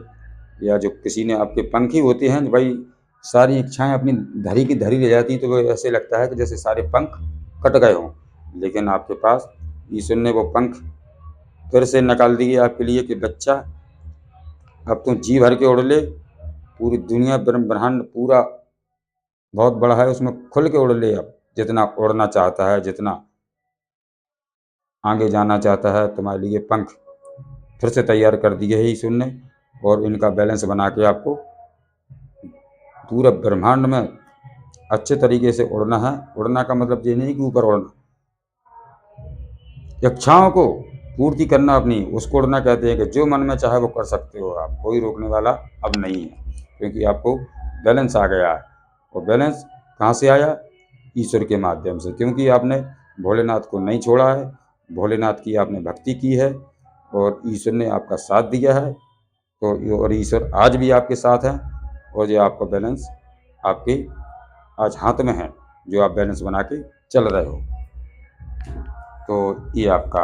या जो किसी ने आपके पंख ही होते हैं भाई, सारी इच्छाएं अपनी धरी की धरी ले जाती, तो वो ऐसे लगता है कि जैसे सारे पंख कट गए हों। लेकिन आपके पास ईश्वर ने वो पंख फिर से निकाल दिए आपके लिए कि बच्चा अब तुम जी भर के उड़ ले, पूरी दुनिया ब्रह्मांड पूरा बहुत बड़ा है, उसमें खुल के उड़ ले। अब जितना उड़ना चाहता है, जितना आगे जाना चाहता है, तुम्हारे लिए पंख फिर से तैयार कर दिए है ईश्वर ने, और इनका बैलेंस बना के आपको पूरा ब्रह्मांड में अच्छे तरीके से उड़ना है। उड़ना का मतलब ये नहीं कि ऊपर उड़ना, इच्छाओं को पूर्ति करना अपनी, उसको उड़ना कहते हैं कि जो मन में चाहे वो कर सकते हो आप, कोई रोकने वाला अब नहीं है, क्योंकि आपको बैलेंस आ गया है। और बैलेंस कहाँ से आया? ईश्वर के माध्यम से, क्योंकि आपने भोलेनाथ को नहीं छोड़ा है, भोलेनाथ की आपने भक्ति की है और ईश्वर ने आपका साथ दिया है। तो और ईश्वर आज भी आपके साथ है, और जो आपका बैलेंस आपके आज हाथ में है, जो आप बैलेंस बना के चल रहे हो। तो ये आपका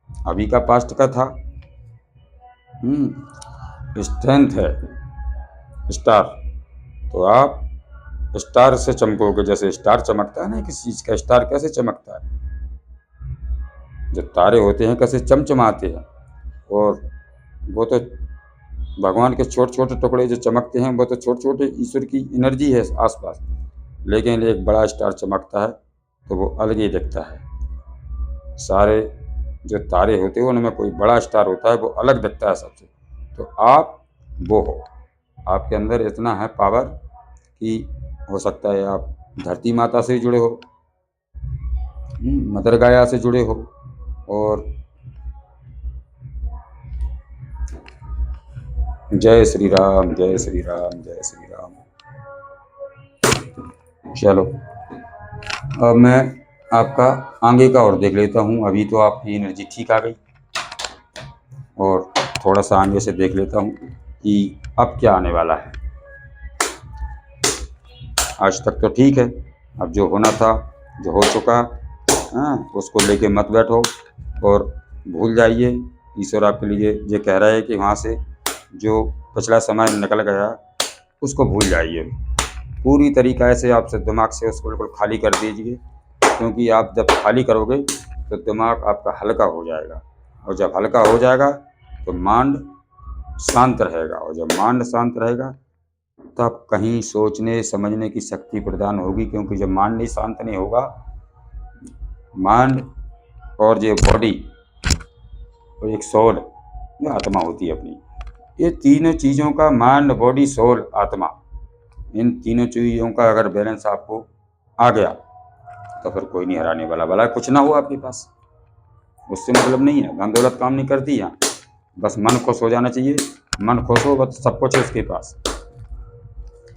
अभी का पास्ट का था। स्ट्रेंथ है स्टार, तो आप स्टार से चमकोगे, जैसे स्टार चमकता है ना किसी चीज़ का, स्टार कैसे चमकता है, जो तारे होते हैं कैसे चमचमाते हैं, और वो तो भगवान के छोटे छोटे टुकड़े जो चमकते हैं वो तो छोटे छोटे ईश्वर की एनर्जी है आसपास। लेकिन एक बड़ा स्टार चमकता है तो वो अलग ही दिखता है। सारे जो तारे होते हैं उनमें कोई बड़ा स्टार होता है, वो अलग दिखता है सबसे। तो आप वो हो, आपके अंदर इतना है पावर कि हो सकता है आप धरती माता से जुड़े हो, मदर गाया से जुड़े हो, और जय श्री राम, जय श्री राम, जय श्री राम। चलो अब मैं आपका आगे का और देख लेता हूँ। अभी तो आपकी एनर्जी ठीक आ गई, और थोड़ा सा आगे से देख लेता हूँ कि अब क्या आने वाला है। आज तक तो ठीक है, अब जो होना था, जो हो चुका, उसको लेके मत बैठो और भूल जाइए। ईश्वर आपके लिए ये कह रहा है कि वहाँ से जो पिछला समय निकल गया उसको भूल जाइए। पूरी तरीक़ा से आप दिमाग से उसको बिल्कुल खाली कर दीजिए, क्योंकि आप जब खाली करोगे तो दिमाग आपका हल्का हो जाएगा, और जब हल्का हो जाएगा तो माइंड शांत रहेगा, और जब माइंड शांत रहेगा तब कहीं सोचने समझने की शक्ति प्रदान होगी। क्योंकि जब माइंड नहीं शांत नहीं होगा, माइंड और ये बॉडी और एक सोल, जो आत्मा होती है अपनी, ये तीनों चीज़ों का, माइंड बॉडी सोल आत्मा, इन तीनों चीज़ों का अगर बैलेंस आपको आ गया तो फिर कोई नहीं हराने वाला। भला कुछ ना हो आपके पास, उससे मतलब नहीं है, धन दौलत काम नहीं करती यहाँ, बस मन खुश हो जाना चाहिए। मन खुश हो बस सब कुछ है उसके पास।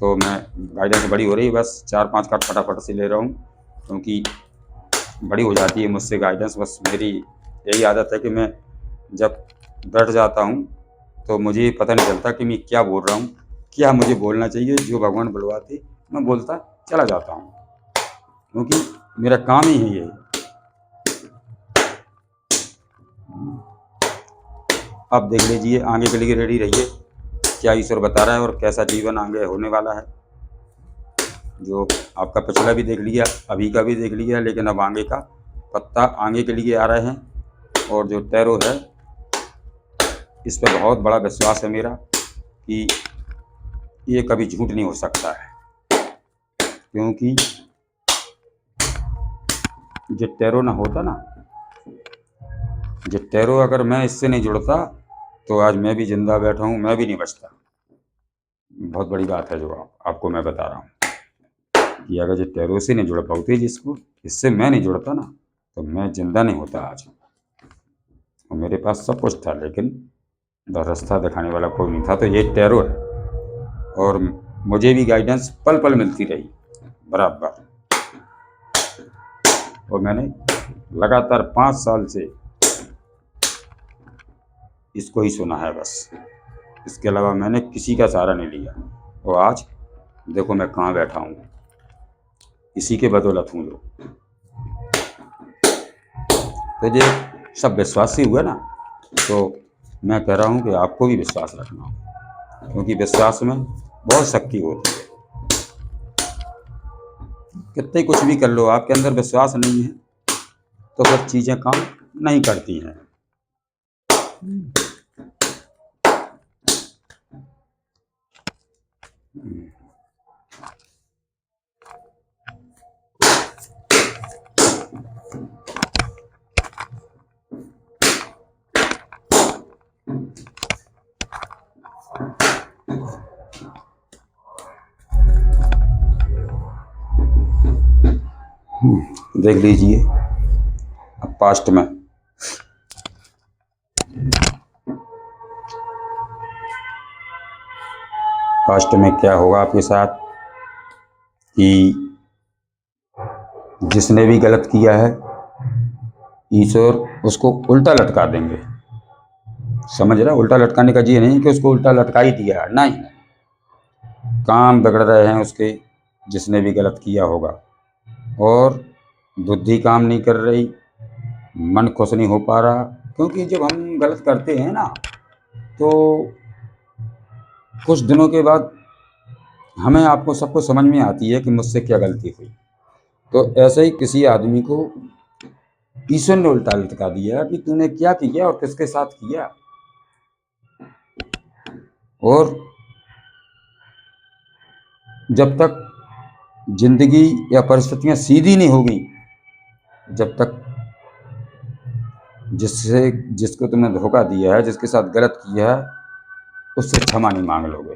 तो मैं गाइडेंस बड़ी हो रही है, बस 4-5 कार्ड फटाफट से ले रहा हूँ, क्योंकि बड़ी हो जाती है मुझसे गाइडेंस। बस मेरी यही आदत है कि मैं जब बैठ जाता हूँ तो मुझे पता नहीं चलता कि मैं क्या बोल रहा हूँ, क्या मुझे बोलना चाहिए। जो भगवान बुलवाते मैं बोलता चला जाता हूँ, क्योंकि मेरा काम ही है ये। अब देख लीजिए, आगे के लिए रेडी रहिए, क्या ईश्वर बता रहा है और कैसा जीवन आगे होने वाला है। जो आपका पिछला भी देख लिया, अभी का भी देख लिया, लेकिन अब आगे का पत्ता आगे के लिए आ रहे हैं। और जो टैरो है, इस पर बहुत बड़ा विश्वास है मेरा कि ये कभी झूठ नहीं हो सकता है, क्योंकि जो टैरो ना होता ना, जो टैरो अगर मैं इससे नहीं जुड़ता तो आज मैं भी जिंदा बैठा हूँ, मैं भी नहीं बचता। बहुत बड़ी बात है जो आपको मैं बता रहा हूँ कि अगर जो टैरो से नहीं जुड़ पाते, जिसको इससे मैं नहीं जुड़ता ना, तो मैं जिंदा नहीं होता आज। और मेरे पास सब कुछ था, लेकिन रास्ता दिखाने वाला कोई नहीं था। तो ये टैरो है, और मुझे भी गाइडेंस पल पल मिलती रही बराबर। और मैंने लगातार 5 साल से इसको ही सुना है बस, इसके अलावा मैंने किसी का सहारा नहीं लिया। और आज देखो मैं कहाँ बैठा हूँ, इसी के बदौलत हूँ जो। तो ये सब विश्वास ही हुआ ना, तो मैं कह रहा हूँ कि आपको भी विश्वास रखना, क्योंकि विश्वास में बहुत शक्ति होती है। कितने कुछ भी कर लो, आपके अंदर विश्वास नहीं है तो फिर चीज़ें काम नहीं करती हैं। देख लीजिए अब पास्ट में क्या होगा आपके साथ, कि जिसने भी गलत किया है ईश्वर उसको उल्टा लटका देंगे। समझ रहा, उल्टा लटकाने का ये नहीं कि उसको उल्टा लटका ही दिया, नहीं, काम बिगड़ रहे हैं उसके, जिसने भी गलत किया होगा। और बुद्धि काम नहीं कर रही, मन खुश नहीं हो पा रहा, क्योंकि जब हम गलत करते हैं ना, तो कुछ दिनों के बाद हमें आपको सबको समझ में आती है कि मुझसे क्या गलती हुई। तो ऐसे ही किसी आदमी को ईश्वर ने उल्टा लटका दिया कि तूने क्या किया और किसके साथ किया। और जब तक जिंदगी या परिस्थितियां सीधी नहीं होगी, जब तक जिसको तुमने धोखा दिया है, जिसके साथ गलत किया है, उससे क्षमा नहीं मांग लोगे,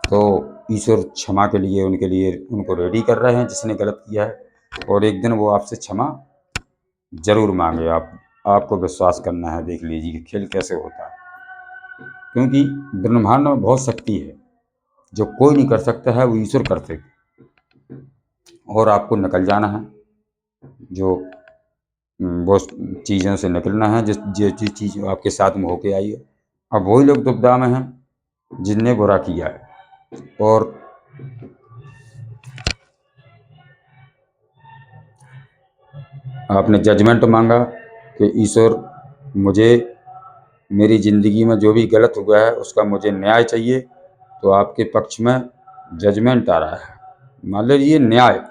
तो ईश्वर क्षमा के लिए उनके लिए उनको रेडी कर रहे हैं जिसने गलत किया है। और एक दिन वो आपसे क्षमा जरूर मांगे। आपको विश्वास करना है। देख लीजिए कि खेल कैसे होता है, क्योंकि ब्रह्मांड में बहुत शक्ति है, जो कोई नहीं कर सकता है वो ईश्वर करते। और आपको निकल जाना है, जो वो चीज़ों से निकलना है जिस चीज़ आपके साथ में होके आई है। अब वही लोग दुविधा में हैं जिनने बुरा किया है। और आपने जजमेंट मांगा कि ईश्वर मुझे मेरी ज़िंदगी में जो भी गलत हुआ है उसका मुझे न्याय चाहिए, तो आपके पक्ष में जजमेंट आ रहा है। मान लीजिए न्याय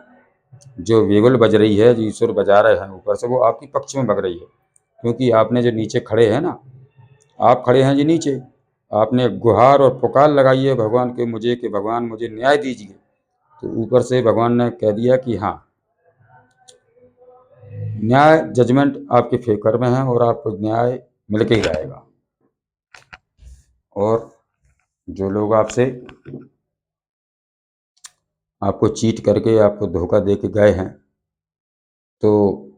जो वेगुल बज रही है, जो ईश्वर बजा रहे हैं ऊपर से, वो आपके पक्ष में बज रही है, क्योंकि आपने जो नीचे खड़े हैं ना, आप खड़े हैं जी नीचे, आपने गुहार और पुकार लगाई है भगवान के मुझे कि भगवान मुझे न्याय दीजिए, तो ऊपर से भगवान ने कह दिया कि हाँ, न्याय जजमेंट आपके फेवर में है और आपको न्याय मिल के ही रहेगा। और जो लोग आपको चीट करके, आपको धोखा दे के गए हैं, तो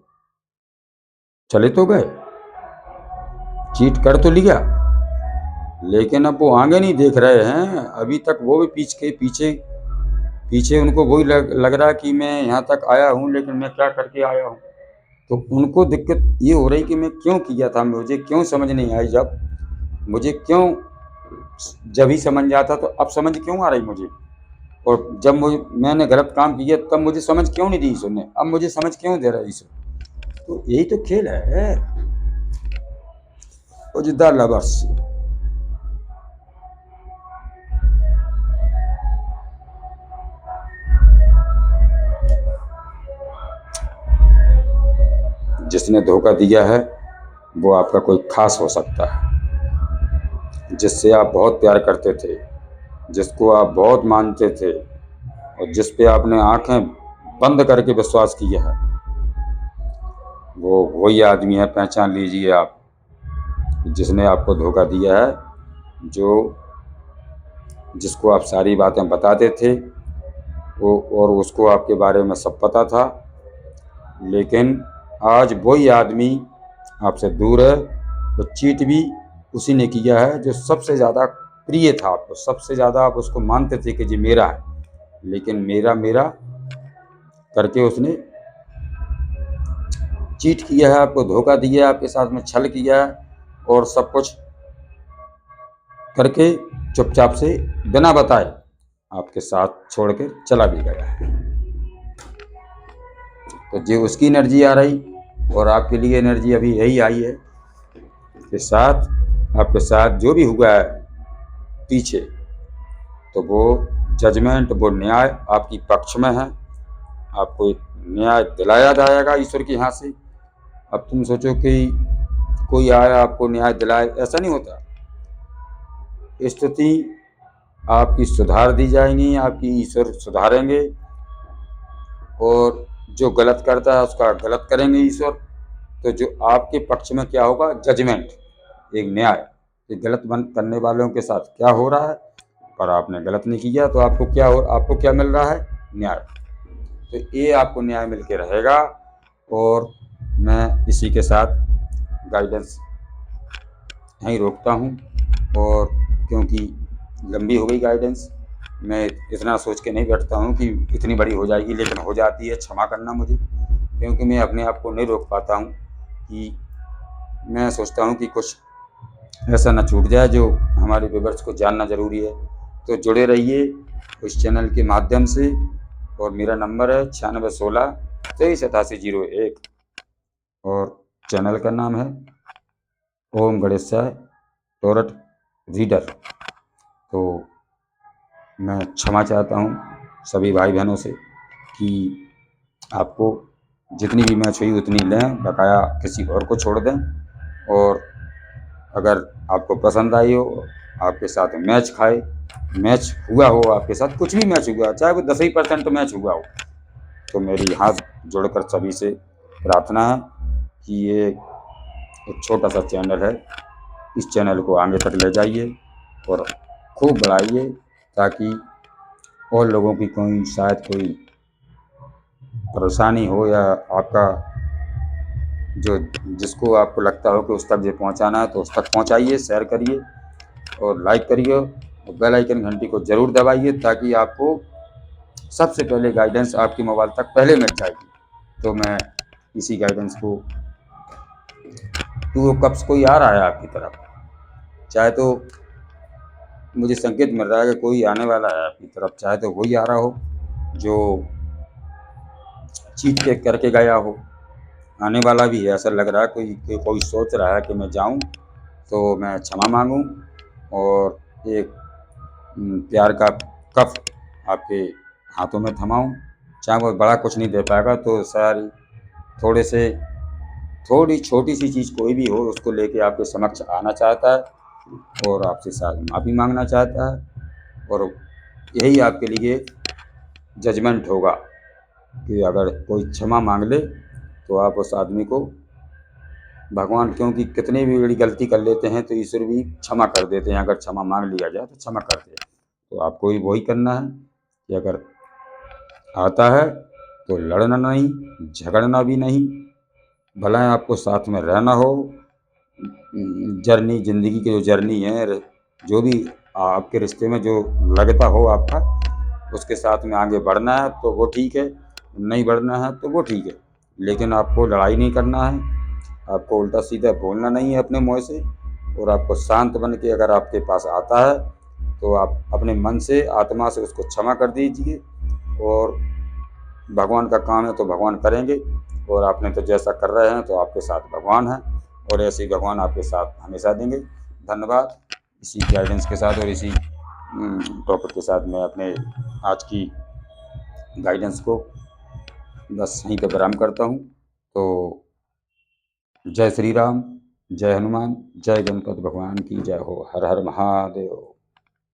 चले तो गए, चीट कर तो लिया, लेकिन अब वो आगे नहीं देख रहे हैं। अभी तक वो भी पीछे उनको वही लग रहा है कि मैं यहाँ तक आया हूँ, लेकिन मैं क्या करके आया हूँ। तो उनको दिक्कत ये हो रही कि मैं क्यों किया था, मुझे क्यों समझ नहीं आई। जब मुझे क्यों जब ही समझ आता तो अब समझ क्यों आ रही मुझे, और जब मुझे मैंने गलत काम किया तब मुझे समझ क्यों नहीं दी ईश्वर ने, अब मुझे समझ क्यों दे रहा है ईश्वर। तो यही तो खेल है द लवर्स। जिसने धोखा दिया है वो आपका कोई खास हो सकता है, जिससे आप बहुत प्यार करते थे, जिसको आप बहुत मानते थे, और जिस पे आपने आंखें बंद करके विश्वास किया है, वो वही आदमी है, पहचान लीजिए आप, जिसने आपको धोखा दिया है, जो जिसको आप सारी बातें बताते थे वो, और उसको आपके बारे में सब पता था, लेकिन आज वही आदमी आपसे दूर है। तो चीट भी उसी ने किया है जो सबसे ज़्यादा प्रिय था आपको, सबसे ज़्यादा आप उसको मानते थे कि जी मेरा है, लेकिन मेरा मेरा करके उसने चीट किया है, आपको धोखा दिया है, आपके साथ में छल किया है, और सब कुछ करके चुपचाप से बिना बताए आपके साथ छोड़ के चला भी गया है। तो जो उसकी एनर्जी आ रही, और आपके लिए एनर्जी अभी यही आई है कि साथ आपके साथ जो भी हुआ है पीछे, तो वो जजमेंट, वो न्याय आपकी पक्ष में है, आपको न्याय दिलाया जाएगा ईश्वर के यहाँ से। अब तुम सोचो कि कोई आया आपको न्याय दिलाए, ऐसा नहीं होता। स्थिति आपकी सुधार दी जाएंगी, आपकी ईश्वर सुधारेंगे, और जो गलत करता है उसका गलत करेंगे ईश्वर। तो जो आपके पक्ष में क्या होगा, जजमेंट, एक न्याय, ये गलत करने वालों के साथ क्या हो रहा है, पर आपने गलत नहीं किया तो आपको क्या मिल रहा है, न्याय। तो ये आपको न्याय मिल के रहेगा। और मैं इसी के साथ गाइडेंस यहीं रोकता हूँ, और क्योंकि लंबी हो गई गाइडेंस, मैं इतना सोच के नहीं बैठता हूँ कि इतनी बड़ी हो जाएगी, लेकिन हो जाती है, क्षमा करना मुझे, क्योंकि मैं अपने आप को नहीं रोक पाता हूँ कि मैं सोचता हूँ कि कुछ ऐसा ना छूट जाए जो हमारे व्यूअर्स को जानना ज़रूरी है। तो जुड़े रहिए इस चैनल के माध्यम से, और मेरा नंबर है 9616238801, और चैनल का नाम है ओम गणेशाय टोरट रीडर। तो मैं क्षमा चाहता हूँ सभी भाई बहनों से कि आपको जितनी भी मैच हुई उतनी लें, बकाया किसी और को छोड़ दें। और अगर आपको पसंद आई हो, आपके साथ मैच खाए, मैच हुआ हो आपके साथ, कुछ भी मैच हुआ, चाहे वो 10% मैच हुआ हो, तो मेरी हाथ जोड़कर सभी से प्रार्थना है कि ये एक छोटा सा चैनल है, इस चैनल को आगे तक ले जाइए और खूब बढ़ाइए, ताकि और लोगों की कोई शायद कोई परेशानी हो, या आपका जो जिसको आपको लगता हो कि उस तक जो पहुंचाना है तो उस तक पहुंचाइए, शेयर करिए और लाइक करिए, और बेल आइकन घंटी को ज़रूर दबाइए, ताकि आपको सबसे पहले गाइडेंस आपके मोबाइल तक पहले मिल जाएगी। तो मैं इसी गाइडेंस को, टू कप्स कोई आ रहा है आपकी तरफ, चाहे तो मुझे संकेत मिल रहा है कि कोई आने वाला है आपकी तरफ, चाहे तो वही आ रहा हो जो चीट के करके गया हो, आने वाला भी है ऐसा लग रहा है, कोई सोच रहा है कि मैं जाऊं, तो मैं क्षमा मांगूं, और एक प्यार का कप आपके हाथों में थमाऊं। चाहे वो बड़ा कुछ नहीं दे पाएगा तो सारी थोड़ी छोटी सी चीज़ कोई भी हो, उसको लेके आपके समक्ष आना चाहता है, और आपसे साथ माफ़ी मांगना चाहता है, और यही आपके लिए जजमेंट होगा कि अगर कोई क्षमा मांग ले तो आप उस आदमी को, भगवान क्योंकि कितनी भी बड़ी गलती कर लेते हैं तो ईश्वर भी क्षमा कर देते हैं, अगर क्षमा मांग लिया जाए तो क्षमा करते हैं। तो आपको भी वही करना है कि अगर आता है तो लड़ना नहीं, झगड़ना भी नहीं, भला आपको साथ में रहना हो, जर्नी, ज़िंदगी की जो जर्नी है, जो भी आपके रिश्ते में जो लगता हो आपका, उसके साथ में आगे बढ़ना है तो वो ठीक है, नहीं बढ़ना है तो वो ठीक है, लेकिन आपको लड़ाई नहीं करना है, आपको उल्टा सीधा बोलना नहीं है अपने मुँह से, और आपको शांत बन के अगर आपके पास आता है तो आप अपने मन से, आत्मा से उसको क्षमा कर दीजिए। और भगवान का काम है तो भगवान करेंगे, और आपने तो जैसा कर रहे हैं तो आपके साथ भगवान हैं, और ऐसे ही भगवान आपके साथ हमेशा देंगे। धन्यवाद। इसी गाइडेंस के साथ और इसी टॉपिक के साथ मैं अपने आज की गाइडेंस को बस यहीं पे विराम करता हूँ। तो जय श्री राम, जय हनुमान, जय गणपति भगवान की जय हो। हर हर महादेव।